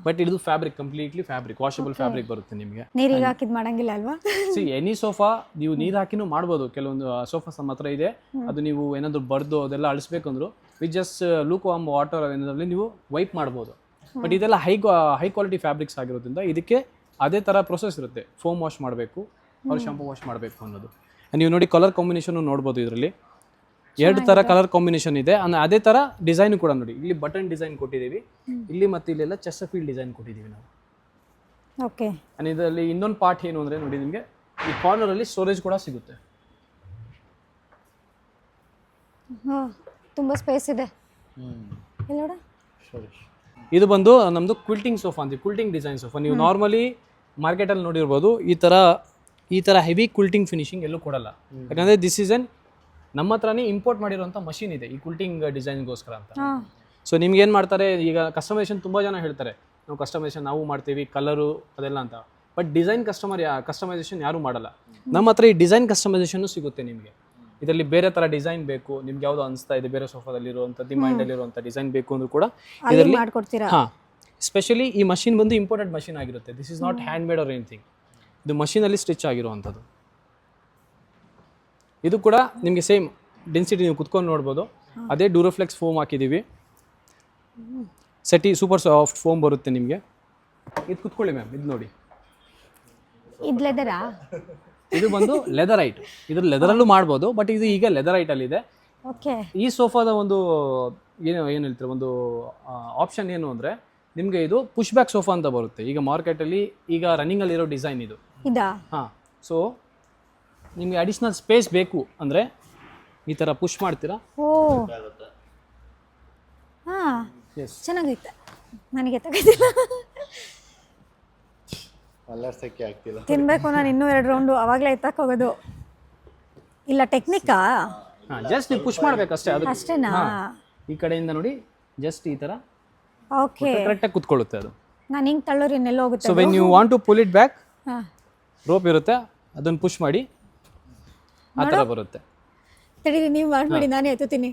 ಬಟ್ ಇದು fabric, completely fabric, washable fabric ಬರುತ್ತೆ ನಿಮಗೆ. ನೀರಿಗೆ ಹಾಕಿದ್ ಮಾಡಂಗಿಲ್ಲ ಅಲ್ವಾ? ಸಿ ಎನಿ ಸೋಫಾ ನೀವು ನೀರು ಹಾಕಿನೂ ಮಾಡ್ಬೋದು. ಕೆಲವೊಂದು ಸೋಫಾಸ್ ನಮ್ಮ ಹತ್ರ ಇದೆ, ಅದು ನೀವು ಏನಾದರೂ ಬರ್ದು ಅದೆಲ್ಲ ಅಳಿಸ್ಬೇಕಂದ್ರು with just lukewarm water ಏನಾದ್ರಲ್ಲಿ ನೀವು ವೈಪ್ ಮಾಡ್ಬೋದು. ಬಟ್ ಇದೆಲ್ಲ ಹೈ ಕ್ವಾಲಿಟಿ ಫ್ಯಾಬ್ರಿಕ್ಸ್ ಆಗಿರೋದ್ರಿಂದ ಇದಕ್ಕೆ ಅದೇ ಥರ ಪ್ರೊಸೆಸ್ ಇರುತ್ತೆ. ಫೋಮ್ ವಾಶ್ ಮಾಡಬೇಕು ಅವ್ರು ಶಾಂಪೂ ವಾಶ್ ಮಾಡಬೇಕು ಅನ್ನೋದು. ನೀವು ನೋಡಿ ಕಲರ್ ಕಾಂಬಿನೇಷನ್ ನೋಡ್ಬೋದು, ಇದರಲ್ಲಿ 2 ಥರ ಕಲರ್ ಕಾಂಬಿನೇಷನ್ ಇದೆ. ಅದೇ ಥರ ಡಿಸೈನ್ ಕೂಡ ನೋಡಿ, ಇಲ್ಲಿ ಬಟನ್ ಡಿಸೈನ್ ಕೊಟ್ಟಿದ್ದೀವಿ, ಇಲ್ಲಿ ಮತ್ತು ಇಲ್ಲೆಲ್ಲ ಚೆಸ್ಟರ್ಫೀಲ್ಡ್ ಡಿಸೈನ್ ಕೊಟ್ಟಿದ್ದೀವಿ ನಾವು. ಓಕೆ. ಆ್ಯಂಡ್ ಇದರಲ್ಲಿ ಇನ್ನೊಂದು ಪಾರ್ಟ್ ಏನು ಅಂದರೆ ನೋಡಿ, ನಿಮಗೆ ಈ ಕಾರ್ನರಲ್ಲಿ ಸ್ಟೋರೇಜ್ ಕೂಡ ಸಿಗುತ್ತೆ. ತುಂಬ ಸ್ಪೇಸ್ ಇದೆ. ಇದು ಬಂದು ನಮ್ಮದು ಕ್ವಿಲ್ಟಿಂಗ್ ಸೋಫಾ ಅಂತ, ಕ್ವಿಲ್ಟಿಂಗ್ ಡಿಸೈನ್ ಸೋಫಾ. ನೀವು ನಾರ್ಮಲಿ ಮಾರ್ಕೆಟಲ್ಲಿ ನೋಡಿರ್ಬೋದು, ಈ ಥರ ಹೆವಿ ಕ್ವಿಲ್ಟಿಂಗ್ ಫಿನಿಶಿಂಗ್ ಎಲ್ಲೂ ಕೊಡಲ್ಲ. ಯಾಕಂದರೆ ದಿಸ್ ಈಸ್ ನಮ್ಮ ಹತ್ರನೇ ಇಂಪೋರ್ಟ್ ಮಾಡಿರೋಂಥ ಮಷೀನ್ ಇದೆ ಈ ಕ್ವಿಲ್ಟಿಂಗ್ ಡಿಸೈನ್ಗೋಸ್ಕರ ಅಂತ. ಸೊ ನಿಮ್ಗೆ ಏನು ಮಾಡ್ತಾರೆ, ಈಗ ಕಸ್ಟಮೈಸೇಷನ್ ತುಂಬ ಜನ ಹೇಳ್ತಾರೆ ನಾವು ಕಸ್ಟಮೈಸೇಷನ್ ನಾವು ಮಾಡ್ತೀವಿ, ಕಲರು ಅದೆಲ್ಲ ಅಂತ. ಬಟ್ ಡಿಸೈನ್ ಕಸ್ಟಮೈಸೇಷನ್ ಯಾರೂ ಮಾಡಲ್ಲ. ನಮ್ಮ ಹತ್ರ ಈ ಡಿಸೈನ್ ಕಸ್ಟಮೈಸೇಷನ್ನು ಸಿಗುತ್ತೆ ನಿಮಗೆ. ಇದರಲ್ಲಿ ಬೇರೆ ಥರ ಡಿಸೈನ್ ಬೇಕು, ನಿಮ್ಗೆ ಯಾವುದು ಅನಿಸ್ತಾ ಇದೆ ಬೇರೆ ಸೋಫಾದಲ್ಲಿರುವಂಥದ್ದು, ಮೈಂಡಲ್ಲಿರುವಂಥ ಡಿಸೈನ್ ಬೇಕು ಅಂದರೂ ಕೂಡ ಇದರಲ್ಲಿ ಮಾಡ್ಕೊಡ್ತೀರಾ? ಹಾಂ, ಸ್ಪೆಷಲಿ ಈ ಮಷೀನ್ ಬಂದು ಇಂಪೋರ್ಟೆಡ್ ಮಷೀನ್ ಆಗಿರುತ್ತೆ. This is not hand made or anything, ಇದು ಮಷೀನಲ್ಲಿ ಸ್ಟಿಚ್ ಆಗಿರುವಂಥದ್ದು. ಇದು ಕೂಡ ನಿಮಗೆ ಸೇಮ್ ಡೆನ್ಸಿಟಿ ನೀವು ಕುತ್ಕೊಂಡು ನೋಡ್ಬೋದು. ಅದೇ ಡ್ಯೂರೋಫ್ಲೆಕ್ಸ್ ಫೋಮ್ ಹಾಕಿದ್ದೀವಿ, ಸೆಟಿ ಸೂಪರ್ ಸಾಫ್ಟ್ ಫೋಮ್ ಬರುತ್ತೆ ನಿಮಗೆ. ಇದು ಕುತ್ಕೊಳ್ಳಿ ಮ್ಯಾಮ್, ಇದು ನೋಡಿ, ಇದು ಲೆದರಾ? ಇದು ಬಂದು ಲೆದರೈಟ್. ಇದ್ರ ಲೆದರಲ್ಲೂ ಮಾಡ್ಬೋದು, ಬಟ್ ಇದು ಈಗ ಲೆದರೈಟಲ್ಲಿದೆ. ಓಕೆ. ಈ ಸೋಫಾದ ಒಂದು ಏನು ಹೇಳ್ತಾರೆ, ಒಂದು ಆಪ್ಷನ್ ಏನು ಅಂದರೆ ನಿಮಗೆ ಇದು ಪುಷ್ ಬ್ಯಾಕ್ ಸೋಫಾ ಅಂತ ಬರುತ್ತೆ. ಈಗ ಮಾರ್ಕೆಟಲ್ಲಿ ಈಗ ರನ್ನಿಂಗಲ್ಲಿರೋ ಡಿಸೈನ್ ಇದು. ಇದಾ? ಹಾಂ. ಸೊ ನಿಮಗೆ ಅಡಿಷ್ನಲ್ ಸ್ಪೇಸ್ ಬೇಕು ಅಂದರೆ ಈ ಥರ ಪುಷ್ ಮಾಡ್ತೀರಾ. ಓ ಹಾಂ, ಚೆನ್ನಾಗೈತೆ. ನನಗೆ ತಗೋದಿಲ್ಲ, ಅಲ್ಲರ್ಸಕ್ಕೆ ಆಗ್ತಿಲ್ಲ. ತಿನ್ಬೇಕು ನಾನು ಇನ್ನೂ 2 ರೌಂಡು, ಅವಾಗಲೇ ಎತ್ತಕ್ಕೆ ಹೋಗೋದು. ಇಲ್ಲ ಟೆಕ್ನಿಕಾ? ಹಾಂ, ಜಸ್ಟ್ ನೀವು ಪುಷ್ ಮಾಡಬೇಕಷ್ಟೇ. ಅದು ಅಷ್ಟೇನಾ? ಈ ಕಡೆಯಿಂದ ನೋಡಿ, ಜಸ್ಟ್ ಈ ಥರ ಓಕೆ, ಕರೆಕ್ಟಾಗಿ ಕುತ್ಕೊಳ್ಳುತ್ತೆ ಅದು. ನಾನು ಹಿಂಗೆ ತಳ್ಳೋರು ಇನ್ನೆಲ್ಲ ಹೋಗುತ್ತೆ. So when you want to pull it back, ಹಾಂ, ರೋಪ್ ಇರುತ್ತೆ, ಅದನ್ನು ಪುಷ್ ಮಾಡಿ ಆ ಥರ ಬರುತ್ತೆ. ತಡೀರಿ, ನೀವು ಮಾಡ್ಬಿಡಿ, ನಾನೇ ಎತ್ತುತ್ತೀನಿ.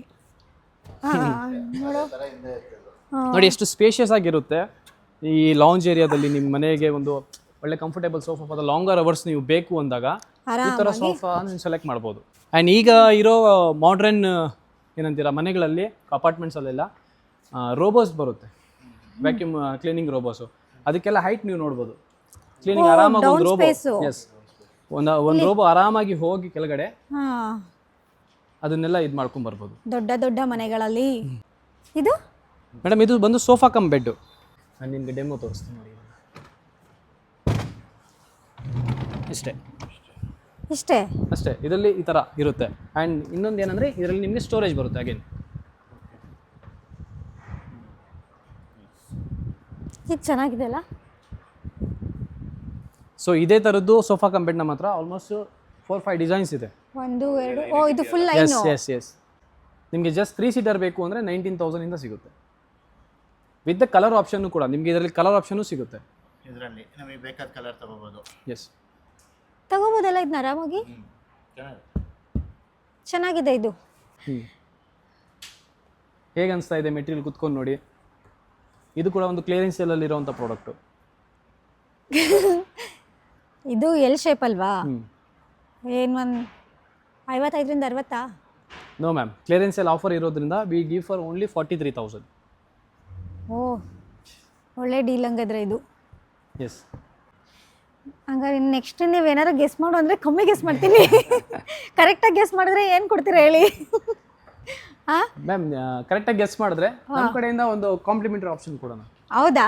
ನೋಡಿ ಎಷ್ಟು ಸ್ಪೇಷಿಯಸ್ ಆಗಿರುತ್ತೆ ಈ ಲಾಂಜ್ ಏರಿಯಾದಲ್ಲಿ. ನಿಮ್ಮ ಮನೆಗೆ ಒಂದು ಒಳ್ಳೆ comfortable sofa for the longer hours ನೀವು ಬೇಕು ಅಂದಾಗ ಈ ಥರ ಸೋಫಾ ನೀವು ಸೆಲೆಕ್ಟ್ ಮಾಡ್ಬೋದು. ಆ್ಯಂಡ್ ಈಗ ಇರೋ ಮಾಡ್ರನ್ ಏನಂತೀರ ಮನೆಗಳಲ್ಲಿ, ಅಪಾರ್ಟ್ಮೆಂಟ್ಸಲ್ಲೆಲ್ಲ ರೋಬೋಸ್ ಬರುತ್ತೆ, ವ್ಯಾಕ್ಯೂಮ್ ಕ್ಲೀನಿಂಗ್ ರೋಬೋಸು. ಅದಕ್ಕೆಲ್ಲ ಹೈಟ್ ನೀವು ನೋಡ್ಬೋದು. ಕ್ಲೀನಿಂಗ್ ಆರಾಮಾಗಿ ಒಂದು ರೋಬೋ, ಎಸ್, ಒಂದು ರೋಬೋ ಆರಾಮಾಗಿ ಹೋಗಿ ಕೆಳಗಡೆ ಅದನ್ನೆಲ್ಲ ಇದು ಮಾಡ್ಕೊಂಡು ಬರ್ಬೋದು ದೊಡ್ಡ ದೊಡ್ಡ ಮನೆಗಳಲ್ಲಿ. ಇದು ಮೇಡಮ್ ಇದು ಬಂದು ಸೋಫಾ ಕಮ್ ಬೆಡ್. ನಾನು ನಿಮಗೆ ಡೆಮೋ ತೋರಿಸ್ತೀನಿ ನೋಡಿ. ಅಷ್ಟೇ ಇದರಲ್ಲಿ ಈ ಥರ ಇರುತ್ತೆ. ಆ್ಯಂಡ್ ಇನ್ನೊಂದು ಏನಂದರೆ ಇದರಲ್ಲಿ ನಿಮಗೆ ಸ್ಟೋರೇಜ್ ಬರುತ್ತೆ ಅಗೇನ್. ಇದು ಚೆನ್ನಾಗಿದೆ ಅಲ್ಲ? ಸೊ ಇದೇ ಥರದ್ದು ಸೋಫಾ ಕಮ್ ಬೆಡ್ ನಮ್ಮ ಹತ್ರ ಆಲ್ಮೋಸ್ಟ್ 4-5 ಡಿಸೈನ್ಸ್ ಇದೆ. 1 2 ಓ ಇದು ಫುಲ್ ಲೈನ್. ಎಸ್ ನಿಮಗೆ ಜಸ್ಟ್ 3 ಸೀಟರ್ ಬೇಕು ಅಂದರೆ 19,000 ಇಂದ ಸಿಗುತ್ತೆ. ವಿತ್ ದ ಕಲರ್ ಆಪ್ಷನ್ನು ಕೂಡ ನಿಮಗೆ ಇದರಲ್ಲಿ ಕಲರ್ ಆಪ್ಷನ್ನು ಸಿಗುತ್ತೆ. ಇದರಲ್ಲಿ ನಮಗೆ ಬೇಕಾದ ಕಲರ್ ತಗೋಬೋದು. ಎಸ್, ತಗೋಬೋದಲ್ಲ ಇದನ್ನ ಆರಾಮಾಗಿ. ಚೆನ್ನಾಗಿದೆ ಇದು. ಹೇಗೆ ಅನಿಸ್ತಾ ಇದೆ ಮೆಟೀರಿಯಲ್ ಕುತ್ಕೊಂಡು ನೋಡಿ. ಇದು ಕೂಡ ಒಂದು ಕ್ಲಿಯರೆನ್ಸ್ ಸೇಲಲ್ಲಿ ಇರೋವಂಥ ಪ್ರಾಡಕ್ಟು. ಇದು ಎಲ್ ಶೇಪ್ ಅಲ್ವಾ? ಏನು ಒಂದು 55ರಿಂದ 60? No ma'am, clearance sale offer ಇರೋದ್ರಿಂದ ವಿ ಗಿವ್ ಫಾರ್ ಓನ್ಲಿ 43,000. ಓ, ಒಳ್ಳೆ ಡೀಲ್ ಹಂಗಾದ್ರೆ ಇದು. ಎಸ್, ಹಂಗಾರೆ ನೆಕ್ಸ್ಟ್ ನೀವೇನಾರು ಗೆಸ್ ಮಾಡು ಅಂದರೆ ಕಮ್ಮಿ ಗೆಸ್ ಮಾಡ್ತೀನಿ. ಕರೆಕ್ಟಾಗಿ ಗೆಸ್ ಮಾಡಿದ್ರೆ ಏನು ಕೊಡ್ತೀರಾ ಹೇಳಿ? ಹಾಂ ಮ್ಯಾಮ್, ಕರೆಕ್ಟಾಗಿ ಗೆಸ್ ಮಾಡಿದ್ರೆ ನಮ್ಮ ಕಡೆಯಿಂದ ಒಂದು ಕಾಂಪ್ಲಿಮೆಂಟರಿ ಆಪ್ಷನ್ ಕೊಡೋಣ. ಹೌದಾ?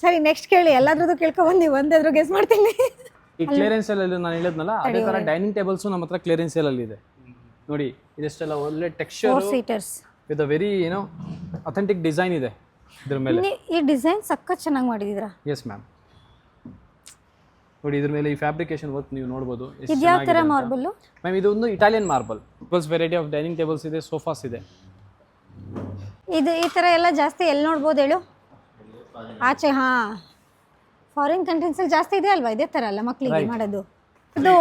ಸರಿ, ನೆಕ್ಸ್ಟ್ ಕೇಳಿ. ಎಲ್ಲಾದ್ರದ್ದು ಕೇಳ್ಕೊಬಂದು ಒಂದಾದ್ರೂ ಗೆಸ್ ಮಾಡ್ತೀನಿ. ಈ ಕ್ಲಿಯರೆನ್ಸ್ ಸೇಲಲ್ಲಿ ನಾನು ಹೇಳಿದ್ನಲ್ಲ, ಅದೇ ಥರ ಡೈನಿಂಗ್ ಟೇಬಲ್ಸು ನಮ್ಮ ಹತ್ರ ಕ್ಲಿಯರೆನ್ಸ್ ಸೇಲಲ್ಲಿ ಇದೆ ನೋಡಿ. ಇದೆಷ್ಟೆಲ್ಲ ಒಳ್ಳೆ texture 4 seaters with a very authentic design ಇದೆ ಇದ್ರ ಮೇಲೆ. ಈ ಡಿಸೈನ್ ಸಖತ್ ಚೆನ್ನಾಗಿ ಮಾಡಿದ್ದೀರಾ. ಎಸ್ ಮ್ಯಾಮ್, ನೋಡಿ ಇದ್ರ ಮೇಲೆ ಈ ಫ್ಯಾಬ್ರಿಕೇಶನ್ ವರ್ಕ್ ನೀವು ನೋಡ್ಬೋದು. ಇದು ಯಾವ ಥರ ಮಾರ್ಬಲ್ ಮ್ಯಾಮ್? ಇದು ಒಂದು Italian marble. Variety of dining tables ಇದೆ, ಸೋಫಾಸ್ ಇದೆ. ಇದು ಈ ಥರ ಎಲ್ಲ ಜಾಸ್ತಿ ಎಲ್ಲಿ ನೋಡ್ಬೋದು ಹೇಳು? ಆಚೆ. ಹಾಂ, ಫಾರಿನ್ ಕಂಟ್ರೀಸಲ್ಲಿ ಜಾಸ್ತಿ ಇದೆ ಅಲ್ವಾ ಇದೇ ಥರ ಅಲ್ಲ ಮಕ್ಕಳಿಗೆ ಮಾಡೋದು? ಇದು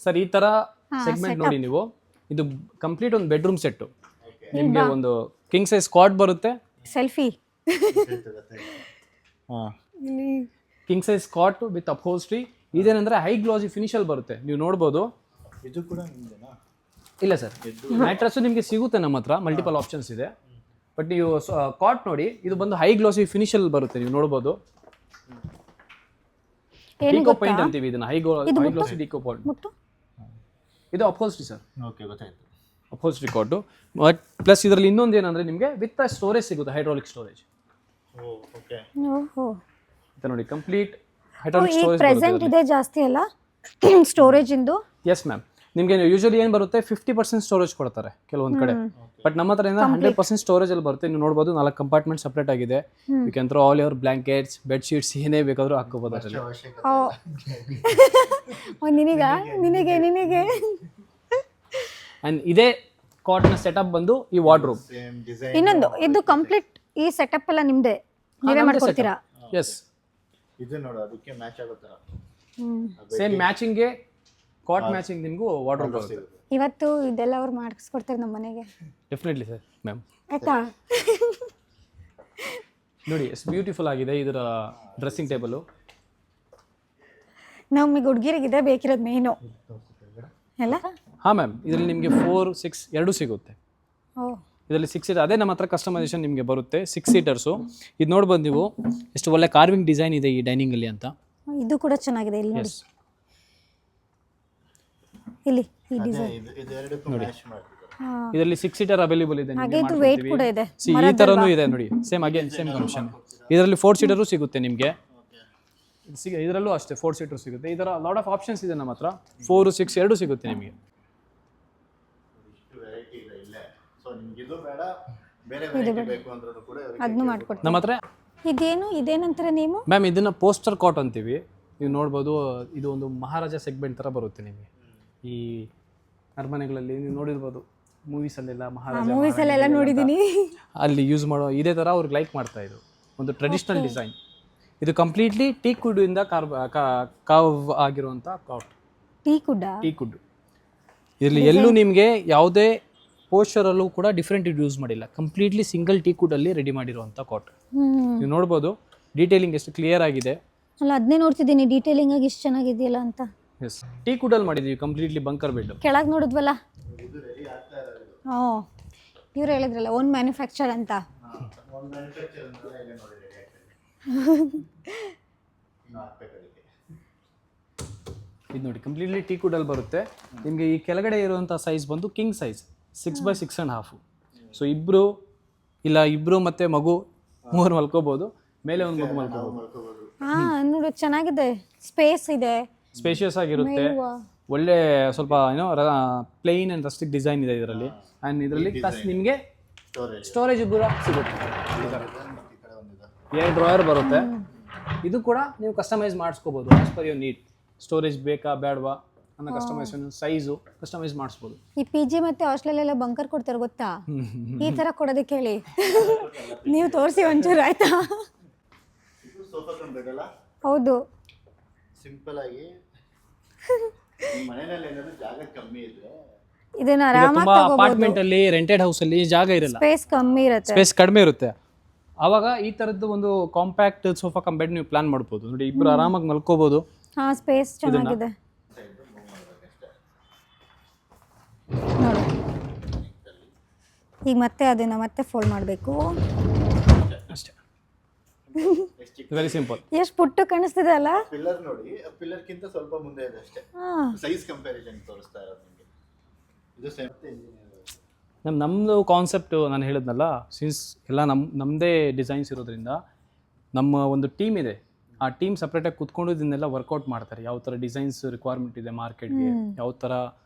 ಸರ್ ಈ ಥರ ಸೆಗ್ಮೆಂಟ್ ನೋಡಿ ನೀವು. ಇದು ಕಂಪ್ಲೀಟ್ ಒಂದು ಬೆಡ್ರೂಮ್ ಸೆಟ್ಟು. ನಿಮಗೆ ಒಂದು ಕಿಂಗ್ ಸೈಜ್ ಕಾಟ್ ಬರುತ್ತೆ. Selfie. King size cot with upholstery. ಇದೇನಂದ್ರೆ ಹೈ ಗ್ಲಾಸಿ ಫಿನಿಶಲ್ಲಿ ಬರುತ್ತೆ, ನೀವು ನೋಡ್ಬೋದು. ಇದು ಕೂಡ ನಿಮ್ದೇನಾ? ಇಲ್ಲ ಸರ್, ಮ್ಯಾಟ್ರಸ್ಸು ನಿಮಗೆ ಸಿಗುತ್ತೆ ನಮ್ಮ ಹತ್ರ, ಮಲ್ಟಿಪಲ್ ಆಪ್ಷನ್ಸ್ ಇದೆ. ಬಟ್ ನೀವು ಕಾಟ್ ನೋಡಿ, ಇದು ಬಂದು ಹೈ ಗ್ಲಾಸಿ ಫಿನಿಶಲ್ಲಿ ಬರುತ್ತೆ, ನೀವು ನೋಡ್ಬೋದು. ಡಿಕೋ ಪೈಂಟ್ ಅಂತೀವಿ ಇದನ್ನ, ಹೈ ಗ್ಲಾಸಿ ಡಿಕೋ ಪಾಯಿಂಟ್. ಇದು ಅಪ್ಹೋಲ್ಸ್ಟ್ರಿ ಸರ್. ಓಕೆ, ಗೊತ್ತಾಯ್ತು. ಅಪ್ಹೋಲ್ಸ್ಟ್ರಿ ಕಾಟು. ಬಟ್ ಪ್ಲಸ್ ಇದರಲ್ಲಿ ಇನ್ನೊಂದು ಏನಂದ್ರೆ ನಿಮಗೆ ವಿತ್ ಸ್ಟೋರೇಜ್ ಸಿಗುತ್ತೆ, ಹೈಡ್ರಾಲಿಕ್ ಸ್ಟೋರೇಜ್. ಓಕೆ, ಓಹೋ, ನೋಡಿ ಕಂಪ್ಲೀಟ್ ಹೈಡ್ರಾಲಿಕ್ ಸ್ಟೋರೇಜ್ ಪ್ರೆಸೆಂಟ್ ಇದೆ ಜಾಸ್ತಿ ಅಲ್ಲ ಸ್ಟೋರೇಜ್ ಇಂದು. ಎಸ್ ಮ್ಯಾಮ್, ನಿಮಗೆ ಯೂಶಲಿ ಏನು ಬರುತ್ತೆ 50% ಸ್ಟೋರೇಜ್ ಕೊಡ್ತಾರೆ ಕೆಲವೊಂದು ಕಡೆ. ಬಟ್ ನಮ್ಮ ಹತ್ರ 100% ಸ್ಟೋರೇಜ್ ಅಲ್ಲಿ ಬರುತ್ತೆ. ನೀವು ನೋಡ್ಬೋದು 4 ಕಂಪಾರ್ಟ್ಮೆಂಟ್ ಸಪ್ರೇಟ್ ಆಗಿದೆ. You can throw all your blankets, bed sheets, ಏನೇ ಬೇಕಾದರೂ ಹಾಕೋಬೋದು ಅದರಲ್ಲಿ. ನಿನಗೆ ಆ್ಯಂಡ್ ಇದೇ ಕಾಟ್ನ ಸೆಟಪ್ ಬಂದು ಈ ವಾರ್ಡ್ರೋಬ್. ಇನ್ನೊಂದು ಇದು ಕಂಪ್ಲೀಟ್ ಈ ಸೆಟಪ್ ಎಲ್ಲ ನಿಮ್ದೇ, ನೀವೇ ಮಾಡ್ಕೊಡ್ತೀರಾ? ಎಸ್, ಇದು ನೋಡು ಅದಕ್ಕೆ ಮ್ಯಾಚ್ ಆಗೋ ಥರ ಸೇಮ್ ಮ್ಯಾಚಿಂಗ್ಗೆ ಕಾಟ್ ಮ್ಯಾಚಿಂಗ್ ನಿಮಗೂ ವಾರ್ಡ್ರೋಬ್ ಬರುತ್ತೆ. ಇವತ್ತು ಇದೆಲ್ಲ ಅವ್ರು ಮಾಡಿಸ್ಕೊಡ್ತಾರೆ ನಮ್ಮ ಮನೆಗೆ. Definitely sir ma'am. ಆಯ್ತಾ? ನೋಡಿ ಎಷ್ಟು ಬ್ಯೂಟಿಫುಲ್ ಆಗಿದೆ ಇದರ ಡ್ರೆಸ್ಸಿಂಗ್ ಟೇಬಲು. ನಮಗೆ ಹುಡುಗಿರಿಗೆ ಇದೇ ಬೇಕಿರೋದು ಮೇನು ಎಲ್ಲ. ಹಾಂ ಮ್ಯಾಮ್, ಇದರಲ್ಲಿ ನಿಮಗೆ 4, 6 ಎರಡೂ ಸಿಗುತ್ತೆ. ಇದರಲ್ಲಿ 6 ಸೀಟರ್, ಅದೇ ನಮ್ಮ ಹತ್ರ ಕಸ್ಟಮೈಸೇಷನ್ ನಿಮಗೆ ಬರುತ್ತೆ. 6 ಸೀಟರ್ಸು. ಇದು ನೋಡ್ಬೋದು ನೀವು, ಎಷ್ಟು ಒಳ್ಳೆ ಕಾರ್ವಿಂಗ್ ಡಿಸೈನ್ ಇದೆ ಈ ಡೈನಿಂಗಲ್ಲಿ ಅಂತ. ಇದು ಕೂಡ ಚೆನ್ನಾಗಿದೆ. ಇಲ್ಲಿ ನೋಡಿ, ಇಲ್ಲಿ ಈ ಡಿಸೈನ್ ಇದರಲ್ಲಿ 6 ಸೀಟರ್ ಅವೈಲೇಬಲ್ ಇದೆ. ಹಾಗೆ ಇದು ವೇಟ್ ಕೂಡ ಇದೆ. ಈ ಥರನೂ ಇದೆ ನೋಡಿ, ಸೇಮ್ ಕನೆಕ್ಷನ್. ಇದರಲ್ಲಿ 4 ಸೀಟರು ಸಿಗುತ್ತೆ ನಿಮಗೆ. ಇದರಲ್ಲೂ ಅಷ್ಟೇ 4 ಸೀಟರ್ ಸಿಗುತ್ತೆ. ಇದರ ಲಾಟ್ ಆಫ್ ಆಪ್ಷನ್ಸ್ ಇದೆ ನಮ್ಮ ಹತ್ರ. 4, 6 ಎರಡೂ ಸಿಗುತ್ತೆ ನಿಮಗೆ. ಅದನ್ನು ಮಾಡ್ಕೊಡ್ತೀವಿ ನಮ್ಮ ಹತ್ರ. ಇದೇನಂತಾರೆ ನೀವು? ಮ್ಯಾಮ್, ಇದನ್ನ ಪೋಸ್ಟರ್ ಕಾಟ್ ಅಂತೀವಿ. ನೀವು ನೋಡ್ಬೋದು, ಇದು ಒಂದು ಮಹಾರಾಜ ಸೆಗ್ಮೆಂಟ್ ಥರ ಬರುತ್ತೆ ನಿಮಗೆ. ಈ ಅರಮನೆಗಳಲ್ಲಿ ನೀವು ನೋಡಿರ್ಬೋದು, ಮೂವೀಸಲ್ಲೆಲ್ಲ ಮೂವೀಸಲ್ಲೆಲ್ಲ ನೋಡಿದ್ದೀನಿ. ಅಲ್ಲಿ ಯೂಸ್ ಮಾಡೋ ಇದೇ ಥರ ಅವ್ರಿಗೆ ಲೈಕ್ ಮಾಡ್ತಾ ಇದು ಒಂದು ಟ್ರೆಡಿಷ್ನಲ್ ಡಿಸೈನ್. ಇದು ಕಂಪ್ಲೀಟ್ಲಿ ಟೀಕ್ ವುಡ್ ಇಂದ ಕಾರ್ವ್ ಆಗಿರುವಂಥ ಕಾಟ್. Teak wood. ಇದರಲ್ಲಿ ಎಲ್ಲೂ ನಿಮಗೆ ಯಾವುದೇ ಪೋಸ್ಚರಲ್ಲೂ ಕೂಡ ಡಿಫ್ರೆಂಟ್ ಯೂಸ್ ಮಾಡಿಲ್ಲ. ಕಂಪ್ಲೀಟ್ಲಿ ಸಿಂಗಲ್ ಟೀಕ್ ವುಡ್ ಅಲ್ಲಿ ರೆಡಿ ಮಾಡಿರುವಂಥ ಕಾಟ್. ನೀವು ನೋಡ್ಬೋದು ಡೀಟೇಲಿಂಗ್ ಎಷ್ಟು ಕ್ಲಿಯರ್ ಆಗಿದೆ ಅಲ್ಲ. ಅದನ್ನೇ ನೋಡ್ತಿದ್ದೀನಿ ಡೀಟೇಲಿಂಗ್ ಆಗಿ ಎಷ್ಟು ಚೆನ್ನಾಗಿದೆಯಲ್ಲ ಅಂತ. ಎಸ್, ಟೀಕ್ ವುಡ್ ಅಲ್ಲಿ ಮಾಡಿದ್ದೀವಿ ಕಂಪ್ಲೀಟ್ಲಿ ಬಂಕರ್ ಬೆಡ್. ಕೆಳಗೆ ನೋಡಿದ್ವಲ್ಲ, ಇವ್ರು ಹೇಳಿದ್ರಲ್ಲ ಓನ್ ಮ್ಯಾನುಫ್ಯಾಕ್ಚರ್ ಅಂತ. ಇದು ನೋಡಿ ಕಂಪ್ಲೀಟ್ಲಿ ಟೀಕ್ ವುಡ್ ಅಲ್ಲಿ ಬರುತ್ತೆ ನಿಮಗೆ. ಈ ಕೆಳಗಡೆ ಇರುವಂಥ ಸೈಜ್ ಬಂದು ಕಿಂಗ್ ಸೈಜ್ 6x6.5. ಸೊ ಇಬ್ರು ಮತ್ತೆ ಮಗು 3 ಮಲ್ಕೋಬಹುದು. ಮೇಲೆ ಒಂದು ಮಗು ಮಲ್ಕೋಬಹುದು. ನೋಡಿ ಚೆನ್ನಾಗಿದೆ, ಸ್ಪೇಸ್ ಇದೆ, ಸ್ಪೇಷಿಯಸ್ ಆಗಿರುತ್ತೆ. ಒಳ್ಳೆ ಸ್ವಲ್ಪ ಪ್ಲೇನ್ ಅಂಡ್ ರಸ್ಟಿಕ್ ಡಿಸೈನ್ ಇದೆ ಇದರಲ್ಲಿ. ಆ್ಯಂಡ್ ಇದರಲ್ಲಿ ಪ್ಲಸ್ ನಿಮಗೆ ಸ್ಟೋರೇಜ್ ಕೂಡ ಸಿಗುತ್ತೆ. 2 ಡ್ರಾಯರ್ ಬರುತ್ತೆ. ಇದು ಕೂಡ ನೀವು ಕಸ್ಟಮೈಸ್ ಮಾಡಿಸ್ಕೋಬೋದು as per your need. Storage ಬೇಕಾ ಬೇಡವಾ ಅನ್ನೋ ಕಸ್ಟಮೈಸೇಷನ್, ಸೈಜು ಕಸ್ಟಮೈಸ್ ಮಾಡಿಸ್ಬೋದು. ಈ PG ಮತ್ತೆ ಹಾಸ್ಟೆಲಲ್ಲೆಲ್ಲ ಬಂಕರ್ ಕೊಡ್ತಾರೆ ಗೊತ್ತಾ? ಈ ಥರ ಕೊಡೋದಕ್ಕೆ ಹೇಳಿ ನೀವು ತೋರಿಸಿ ಒಂಚೂರು ಆಯ್ತಾ? ಸೋಫಾ ಕಮ್ ಬೆಡ್ ಅಲ್ಲ ಹೌದು. ಸಿಂಪಲ್ ಆಗಿ ಮನೆಯಲ್ಲಿ ಏನಾದ್ರು ಜಾಗ ಕಮ್ಮಿ ಇದ್ರೆ ಇದನ್ನ ಈಗ ಆರಾಮಾಗಿ ತುಂಬಾ ತಗೋಬಹುದು. ಅಪಾರ್ಟ್ಮೆಂಟ್ ಅಲ್ಲಿ ರೆಂಟೆಡ್ ಹೌಸ್ ಅಲ್ಲಿ ಜಾಗ ಇರಲ್ಲ, ಸ್ಪೇಸ್ ಕಮ್ಮಿ ಇರುತ್ತೆ. ಸ್ಪೇಸ್ ಕಡಿಮೆ ಇರುತ್ತೆ. ಆವಾಗ ಈ ತರದ್ದು ಒಂದು ಕಾಂಪ್ಯಾಕ್ಟ್ ಸೋಫಾ ಕಮ್ ಬೆಡ್ ನೀವು ಪ್ಲಾನ್ ಮಾಡ್ಬೋದು. ನೋಡಿ, ಇಬ್ರು ಆರಾಮಾಗಿ ಮಲ್ಕೋಬಹುದು. ಹಾ, ಸ್ಪೇಸ್ ಚೆನ್ನಾಗಿದೆ ನೋಡಿ. ಈಗ ಮತ್ತೆ ಅದನ್ನ ಮತ್ತೆ ಫೋಲ್ಡ್ ಮಾಡಬೇಕು. ಅಷ್ಟೇ, ವೆರಿ ಸಿಂಪಲ್. ಎಷ್ಟು ಪುಟ್ಟು ಕಾಣಿಸ್ತಿದೆ ಅಲ್ಲ. ಪಿಲ್ಲರ್ ನೋಡಿ, ಪಿಲ್ಲರ್ ಕಿಂತ ಸ್ವಲ್ಪ ಮುಂದೆ ಇದೆ ಅಷ್ಟೇ. ಸೈಜ್ ಕಂಪ್ಯಾರಿಸನ್ ತೋರಿಸ್ತಾ ಇರೋದು ನಿಮಗೆ. ಇದು ನಮ್ಮದು ಕಾನ್ಸೆಪ್ಟು ನಾನು ಹೇಳಿದ್ನಲ್ಲ, ಸಿನ್ಸ್ ಎಲ್ಲ ನಮ್ಮದೇ ಡಿಸೈನ್ಸ್ ಇರೋದ್ರಿಂದ ನಮ್ಮ ಒಂದು ಟೀಮ್ ಇದೆ. ಆ ಟೀಮ್ ಸಪ್ರೇಟಾಗಿ ಕೂತ್ಕೊಂಡು ಇದನ್ನೆಲ್ಲ ವರ್ಕೌಟ್ ಮಾಡ್ತಾರೆ. ಯಾವ ಥರ ಡಿಸೈನ್ಸ್ ರಿಕ್ವೈರ್ಮೆಂಟ್ ಇದೆ ಮಾರ್ಕೆಟ್ಗೆ, ಯಾವ ಥರ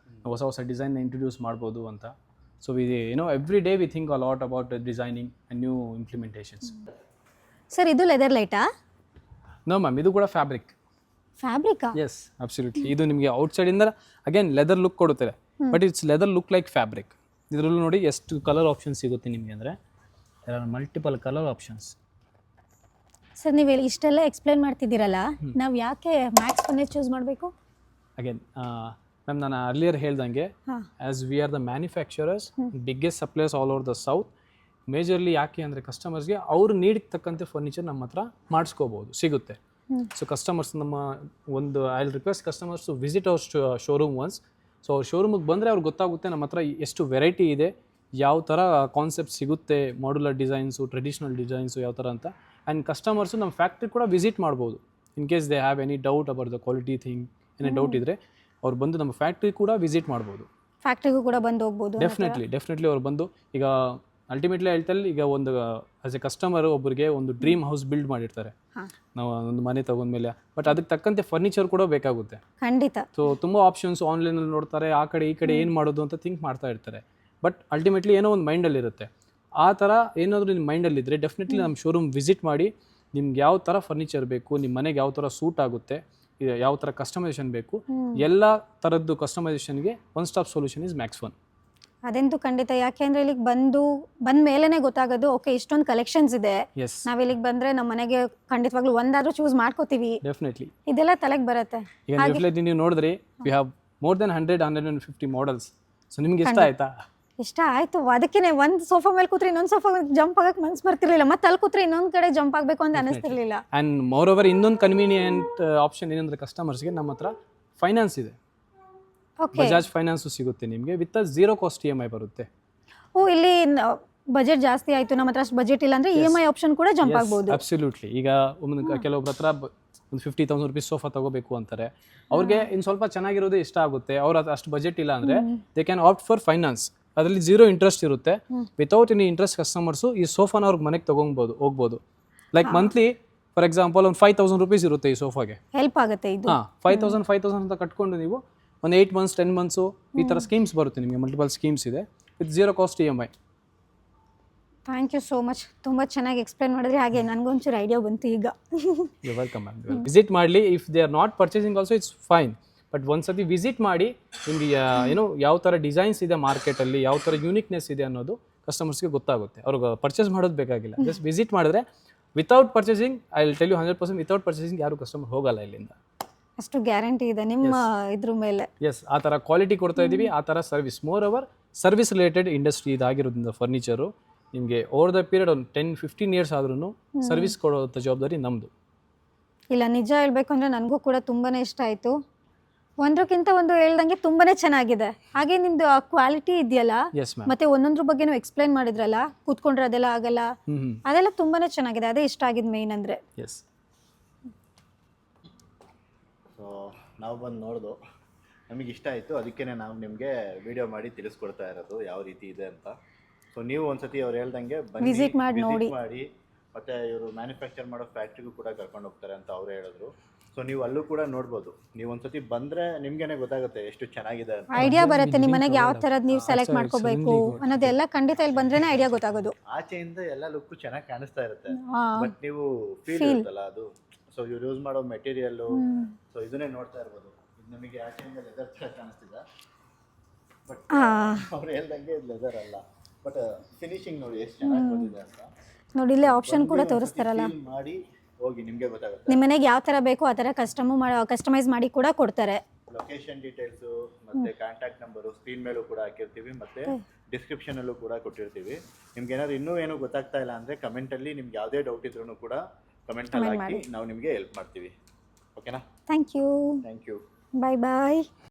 ಹೊಸ ಹೊಸ ಡಿಸೈನ್ನ ಇಂಟ್ರೊಡ್ಯೂಸ್ ಮಾಡ್ಬೋದು ಅಂತ. So every day we think a lot about designing and new implementations. Sir, ಇದು ಲೆದರ್ ಲೈಟಾ? ನೋ ಮ್ಯಾಮ್, ಇದು ಕೂಡ ಫ್ಯಾಬ್ರಿಕ್. ಫ್ಯಾಬ್ರಿಕಾ? Yes, absolutely. ಇದು ನಿಮಗೆ ಔಟ್ಸೈಡಿಂದ ಅಗೇನ್ ಲೆದರ್ ಲುಕ್ ಕೊಡುತ್ತೆ, but it's leather look like fabric. ಇದರಲ್ಲೂ ನೋಡಿ ಎಷ್ಟು ಕಲರ್ ಆಪ್ಷನ್ಸ್ ಸಿಗುತ್ತೆ ನಿಮಗೆ. ಅಂದರೆ ಮಲ್ಟಿಪಲ್ ಕಲರ್ ಆಪ್ಷನ್ಸ್. ಸರ್, ನೀವು ಇಷ್ಟೆಲ್ಲ ಎಕ್ಸ್ಪ್ಲೇನ್ ಮಾಡ್ತಿದ್ದೀರಲ್ಲ, ನಾವು ಯಾಕೆ ಮ್ಯಾಕ್ಸ್ ಫರ್ನಿಚರ್ ಚೂಸ್ ಮಾಡಬೇಕು? ಅಗೇನ್ ಮ್ಯಾಮ್, ನಾನು ಅರ್ಲಿಯರ್ ಹೇಳ್ದಂಗೆ, as we are the manufacturers, biggest suppliers all over the south. Majorly ಯಾಕೆ ಅಂದರೆ ಕಸ್ಟಮರ್ಸ್ಗೆ ಅವ್ರ ನೀಡಿಗೆ ತಕ್ಕಂತೆ ಫರ್ನಿಚರ್ ನಮ್ಮ ಹತ್ರ ಮಾಡಿಸ್ಕೋಬೋದು, ಸಿಗುತ್ತೆ. So customers I will request customers to visit our showroom once. So ಅವ್ರ ಶೋರೂಮಿಗೆ ಬಂದರೆ ಅವ್ರಿಗೆ ಗೊತ್ತಾಗುತ್ತೆ ನಮ್ಮ ಹತ್ರ ಎಷ್ಟು ವೆರೈಟಿ ಇದೆ, ಯಾವ ಥರ ಕಾನ್ಸೆಪ್ಟ್ ಸಿಗುತ್ತೆ, ಮಾಡ್ಯುಲರ್ ಡಿಸೈನ್ಸು, ಟ್ರೆಡಿಷ್ನಲ್ ಡಿಸೈನ್ಸು ಯಾವ ಥರ ಅಂತ. ಆ್ಯಂಡ್ ಕಸ್ಟಮರ್ಸು ನಮ್ಮ ಫ್ಯಾಕ್ಟ್ರಿ ಕೂಡ ವಿಸಿಟ್ ಮಾಡ್ಬೋದು. In case they have any doubt about the quality thing, ಏನೇ ಡೌಟ್ ಇದ್ದರೆ ಅವ್ರು ಬಂದು ನಮ್ಮ ಫ್ಯಾಕ್ಟ್ರಿ ಕೂಡ ವಿಸಿಟ್ ಮಾಡ್ಬೋದು. ಫ್ಯಾಕ್ಟ್ರಿಗೂ ಕೂಡ ಬಂದು ಹೋಗ್ಬೋದು. ಡೆಫಿನೆಟ್ಲಿ ಅವ್ರು ಬಂದು, ಈಗ ಅಲ್ಟಿಮೇಟ್ಲಿ ಹೇಳ್ತಾರೆ, ಈಗ ಒಂದು ಆಸ್ ಎ ಕಸ್ಟಮರ್ ಒಬ್ಬರಿಗೆ ಒಂದು ಡ್ರೀಮ್ ಹೌಸ್ ಬಿಲ್ಡ್ ಮಾಡಿರ್ತಾರೆ, ನಾವು ಒಂದು ಮನೆ ತಗೊಂಡ್ಮೇಲೆ, ಬಟ್ ಅದಕ್ಕೆ ತಕ್ಕಂತೆ ಫರ್ನಿಚರ್ ಕೂಡ ಬೇಕಾಗುತ್ತೆ. ಖಂಡಿತ. ಸೊ ತುಂಬ ಆಪ್ಷನ್ಸ್ ಆನ್ಲೈನಲ್ಲಿ ನೋಡ್ತಾರೆ, ಆ ಕಡೆ ಈ ಕಡೆ ಏನು ಮಾಡೋದು ಅಂತ ಥಿಂಕ್ ಮಾಡ್ತಾ ಇರ್ತಾರೆ. ಬಟ್ ಅಲ್ಟಿಮೇಟ್ಲಿ ಏನೋ ಒಂದು ಮೈಂಡಲ್ಲಿ ಇರುತ್ತೆ. ಆ ಥರ ಏನಾದರೂ ನಿಮ್ಮ ಮೈಂಡಲ್ಲಿದ್ದರೆ ಡೆಫಿನೆಟ್ಲಿ ನಮ್ಮ ಶೋರೂಮ್ ವಿಸಿಟ್ ಮಾಡಿ, ನಿಮ್ಗೆ ಯಾವ ಥರ ಫರ್ನಿಚರ್ ಬೇಕು, ನಿಮ್ಮ ಮನೆಗೆ ಯಾವ ಥರ ಸೂಟ್ ಆಗುತ್ತೆ, ಯಾವ ಥರ ಕಸ್ಟಮೈಸೇಷನ್ ಬೇಕು, ಎಲ್ಲ ಥರದ್ದು ಕಸ್ಟಮೈಸೇಷನ್ಗೆ one stop solution is Max One. ಅದಂತೂ ಖಂಡಿತ. ಯಾಕೆಂದ್ರೆ ಇಲ್ಲಿಗೆ ಬಂದ ಮೇಲೇನೆ ಗೊತ್ತಾಗೋದು, ಓಕೆ ಇಷ್ಟೊಂದು ಕಲೆಕ್ಷನ್ಸ್ ಇದೆ, ನಾವ್ ಇಲ್ಲಿಗೆ ಬಂದ್ರೆ ನಮ್ಮ ಮನೆಗೆ ಖಂಡಿತವಾಗ್ಲೂ ಒಂದಾದ್ರೂ ಚೂಸ್ ಮಾಡ್ಕೋತೀವಿ. ಡೆಫಿನೆಟ್ಲಿ ಇದೆಲ್ಲ ತಲೆಗೆ ಬರುತ್ತೆ. ಈಗ ಡೆಫಿನೆಟ್ಲಿ ನೀವು ನೋಡಿದ್ರಿ, we have more than 150 models. So ನಿಮ್ಗೆ ಇಷ್ಟ ಆಯ್ತಾ? ಇಷ್ಟ ಆಯ್ತು. ಅದಕ್ಕೆ ಒಂದು ಸೋಫಾ ಮೇಲೆ ಕೂತ್ರೆ ಇನ್ನೊಂದು ಸೋಫಾ ಜಂಪ್ ಆಗಕ್ಕೆ ಮನ್ಸು ಬರ್ತಿರ್ಲಿಲ್ಲ, ಮತ್ತೆ ಅಲ್ಲಿ ಕೂತ್ರೆ ಇನ್ನೊಂದು ಕಡೆ ಜಂಪ್ ಆಗಬೇಕು ಅಂತ ಅನಿಸ್ತಿರ್ಲಿಲ್ಲ. ಆ್ಯಂಡ್ ಮೋರ್ ಓವರ್ ಇನ್ನೊಂದು ಕನ್ವೀನಿಯಂಟ್ ಆಪ್ಷನ್ ಏನಂದ್ರೆ ಕಸ್ಟಮರ್ಸ್ಗೆ ನಮ್ಮ ಹತ್ರ ಫೈನಾನ್ಸ್ ಇದೆ. ಬಜಾಜ್ ಫೈನಾನ್ಸು ಸಿಗುತ್ತೆ ನಿಮಗೆ, ವಿತ್ 0 ಕಾಸ್ಟ್ EMI ಬರುತ್ತೆ. ಇಲ್ಲಿ ಬಜೆಟ್ ಜಾಸ್ತಿ ಆಯ್ತು, ನಮ್ಮ ಹತ್ರ ಅಷ್ಟು ಬಜೆಟ್ ಇಲ್ಲ ಅಂದ್ರೆ EMI ಆಪ್ಷನ್ ಕೂಡ ಜಂಪ್ ಆಗ್ಬೋದು. ಅಬ್ಸಲ್ಯೂಟ್ಲಿ. ಈಗ ಕೆಲವೊಬ್ಬರ ಹತ್ರ ಒಂದು 50,000 ರೂಪೀಸ್ ಸೋಫಾ ತಗೋಬೇಕು ಅಂತಾರೆ, ಅವ್ರಿಗೆ ಇನ್ನು ಸ್ವಲ್ಪ ಚೆನ್ನಾಗಿರೋದು ಇಷ್ಟ ಆಗುತ್ತೆ, ಅವ್ರ ಅಷ್ಟು ಬಜೆಟ್ ಇಲ್ಲ ಅಂದರೆ they can opt for finance. ಅದರಲ್ಲಿ 0 ಇಂಟ್ರೆಸ್ಟ್ ಇರುತ್ತೆ. ವಿತೌಟ್ ಎನಿ ಇಂಟ್ರೆಸ್ಟ್ ಕಸ್ಟಮರ್ಸು ಈ ಸೋಫಾನ ಅವ್ರಿಗೆ ಮನೆಗೆ ಹೋಗ್ಬೋದು. ಲೈಕ್ ಮಂತ್ಲಿ ಫಾರ್ ಎಕ್ಸಾಂಪಲ್ ಒಂದು 5,000 ರೂಪೀಸ್ ಇರುತ್ತೆ ಈ ಸೋಫಾಗೆ, ಹೆಲ್ಪ್ ಆಗುತ್ತೆ ಇದು. 5,000 ಅಂತ ಕಟ್ಕೊಂಡು ನೀವು ಒಂದು 8 months 10 months ಈ ಥರ ಸ್ಕೀಮ್ಸ್ ಬರುತ್ತೆ ನಿಮಗೆ, ಮಲ್ಟಿಪಲ್ ಸ್ಕೀಮ್ಸ್ ಇದೆ with 0 cost EMI. Thank you so much. ತುಂಬ ಚೆನ್ನಾಗಿ ಎಕ್ಸ್ಪ್ಲೇನ್ ಮಾಡಿದ್ರಿ. ಹಾಗೆ ನನಗೊಂಚೂರು ಐಡಿಯಾ ಬಂತು ಈಗ. Welcome ma'am. ವಿಸಿಟ್ ಮಾಡಲಿ. If they are not purchasing also it's fine, but ಒಂದ್ಸತಿ ವಿಸಿಟ್ ಮಾಡಿ ನಿಮಗೆ ಯಾವ ಥರ ಡಿಸೈನ್ಸ್ ಇದೆ ಮಾರ್ಕೆಟಲ್ಲಿ, ಯಾವ ಥರ ಯೂನಿಕ್ನೆಸ್ ಇದೆ ಅನ್ನೋದು ಕಸ್ಟಮರ್ಸ್ಗೆ ಗೊತ್ತಾಗುತ್ತೆ. ಅವ್ರಿಗೆ ಪರ್ಚೇಸ್ ಮಾಡೋದು ಬೇಕಾಗಿಲ್ಲ, ಜಸ್ಟ್ ವಿಸಿಟ್ ಮಾಡಿದ್ರೆ without purchasing, I will tell you 100% without purchasing ಯಾರು ಕಸ್ಟಮರ್ ಹೋಗಲ್ಲ ಇಲ್ಲಿಂದ. ಅಷ್ಟು ಗ್ಯಾರಂಟಿ ಇದೆ ನಿಮ್ಮ ಇದ್ರ ಮೇಲೆ. ಎಸ್, ಆ ಥರ ಕ್ವಾಲಿಟಿ ಕೊಡ್ತಾ ಇದ್ದೀವಿ, ಆ ಥರ service. Moreover service related industry ಇದಾಗಿರೋದ್ರಿಂದ ಫರ್ನಿಚರು ನಿಮಗೆ ಓವರ್ ದ ಪೀರಿಯಡ್ ಒಂದು 10-15 years ಆದ್ರೂ ಸರ್ವಿಸ್ ಕೊಡೋಂಥ ಜವಾಬ್ದಾರಿ ನಮ್ಮದು. ಇಲ್ಲ, ನಿಜ ಹೇಳ್ಬೇಕು ಅಂದರೆ ನನಗೂ ಕೂಡ ತುಂಬಾ ಇಷ್ಟ ಆಯಿತು. ಒಂದಕ್ಕಿಂತ ಒಂದು ಹೇಳ್ದಂಗೆ ತುಂಬಾನೇ ಚೆನ್ನಾಗಿದೆ. ಹಾಗೆ ನಿಮ್ದು ಕ್ವಾಲಿಟಿ ಇದೆಯಲ್ಲ, ಮತ್ತೆ ಒಂದೊಂದ್ರ ಬಗ್ಗೆನೂ ಎಕ್ಸ್ಪ್ಲೈನ್ ಮಾಡಿದ್ರಲ್ಲ, ಕೂತ್ಕೊಂಡ್ರೆ ಅದೆಲ್ಲ ಆಗಲ್ಲ, ಅದೆಲ್ಲ ತುಂಬಾನೇ ಚೆನ್ನಾಗಿದೆ. ಅದೇ ಇಷ್ಟ ಆಗಿದ್ದು ಮೇನ್ ಅಂದರೆ. ಎಸ್, ಸೊ ನಾವು ಬಂದು ನೋಡ್ದು, ನಮಗೆ ಇಷ್ಟ ಆಯಿತು, ಅದಕ್ಕೇ ನಾವು ನಿಮಗೆ ವಿಡಿಯೋ ಮಾಡಿ ತಿಳಿಸ್ಕೊಡ್ತಾ ಇರೋದು ಯಾವ ರೀತಿ ಇದೆ ಅಂತ. ಸೊ ನೀವು ಒಂದ್ಸತಿ ಅವ್ರು ಹೇಳ್ದಂಗೆ ಬನ್ನಿ, ವಿಸಿಟ್ ಮಾಡಿ, ಮತ್ತು ಇವರು ಮ್ಯಾನುಫ್ಯಾಕ್ಚರ್ ಮಾಡೋ ಫ್ಯಾಕ್ಟ್ರಿಗೂ ಕೂಡ ಕರ್ಕೊಂಡು ಹೋಗ್ತಾರೆ ಅಂತ ಅವ್ರು ಹೇಳಿದ್ರು. ಸೊ ನೀವು ಅಲ್ಲೂ ಕೂಡ ನೋಡ್ಬೋದು. ನೀವು ಒಂದ್ಸತಿ ಬಂದರೆ ನಿಮ್ಗೇನೆ ಗೊತ್ತಾಗುತ್ತೆ ಎಷ್ಟು ಚೆನ್ನಾಗಿದೆ ಅಂತ. ಐಡಿಯಾ ಬರುತ್ತೆ ನಿಮ್ಮ ಮನೆಗೆ ಯಾವ ಥರದ್ದು ನೀವು ಸೆಲೆಕ್ಟ್ ಮಾಡ್ಕೋಬೇಕು ಅನ್ನೋದೆಲ್ಲ. ಖಂಡಿತ ಇಲ್ಲಿ ಬಂದ್ರೇನೆ ಐಡಿಯಾ ಗೊತ್ತಾಗೋದು. ಆಚೆಯಿಂದ ಎಲ್ಲ ಲುಕ್ ಚೆನ್ನಾಗಿ ಕಾಣಿಸ್ತಾ ಇರುತ್ತೆ, ಬಟ್ ನೀವು ಫೀಲ್ ಇರುತ್ತಲ್ಲ ಅದು. ಸೊ ಇವ್ರು ಯೂಸ್ ಮಾಡೋ ಮೆಟೀರಿಯಲ್ಲು, ಸೊ ಇದನ್ನೇ ನೋಡ್ತಾ ಇರ್ಬೋದು. ಇದು ನಮಗೆ ಆಚೆಯಿಂದ ಲೆದರ್ ಥರ ಕಾಣಿಸ್ತಿದೆ, ಬಟ್ ಅವ್ರು ಹೇಳ್ದಂಗೆ ಇದು ಲೆದರ್ ಅಲ್ಲ. ಬಟ್ ಫಿನಿಶಿಂಗ್ ನೋಡಿ ಎಷ್ಟು ಚೆನ್ನಾಗಿ ಬಂದಿದೆ ಅಂತ. ನೋಡಿ, ಇಲ್ಲೇ ಆಪ್ಷನ್ ಕೂಡ ತೋರಿಸ್ತಾರಲ್ಲ ಮಾಡಿ ಹೋಗಿ ನಿಮಗೆ ಗೊತ್ತಾಗುತ್ತೆ. ನಿಮ್ಮ ಮನೆಗೆ ಯಾವ ಥರ ಬೇಕೋ ಆ ಥರ ಕಸ್ಟಮೈಸ್ ಮಾಡಿ ಕೂಡ ಕೊಡ್ತಾರೆ. ಲೊಕೇಶನ್ ಡೀಟೇಲ್ಸು ಮತ್ತು ಕಾಂಟ್ಯಾಕ್ಟ್ ನಂಬರು ಸ್ಕ್ರೀನ್ ಮೇಲೂ ಕೂಡ ಹಾಕಿರ್ತೀವಿ, ಮತ್ತು ಡಿಸ್ಕ್ರಿಪ್ಷನಲ್ಲೂ ಕೂಡ ಕೊಟ್ಟಿರ್ತೀವಿ. ನಿಮ್ಗೆ ಏನಾದ್ರು ಇನ್ನೂ ಏನೂ ಗೊತ್ತಾಗ್ತಾ ಇಲ್ಲ ಅಂದರೆ ಕಮೆಂಟಲ್ಲಿ ನಿಮ್ಗೆ ಯಾವುದೇ ಡೌಟ್ ಇದ್ರೂ ಕೂಡ ಕಮೆಂಟಲ್ಲಿ ಹಾಕಿ ನಾವು ನಿಮಗೆ ಹೆಲ್ಪ್ ಮಾಡ್ತೀವಿ. ಓಕೆನಾ? Thank you. Thank you. Bye bye.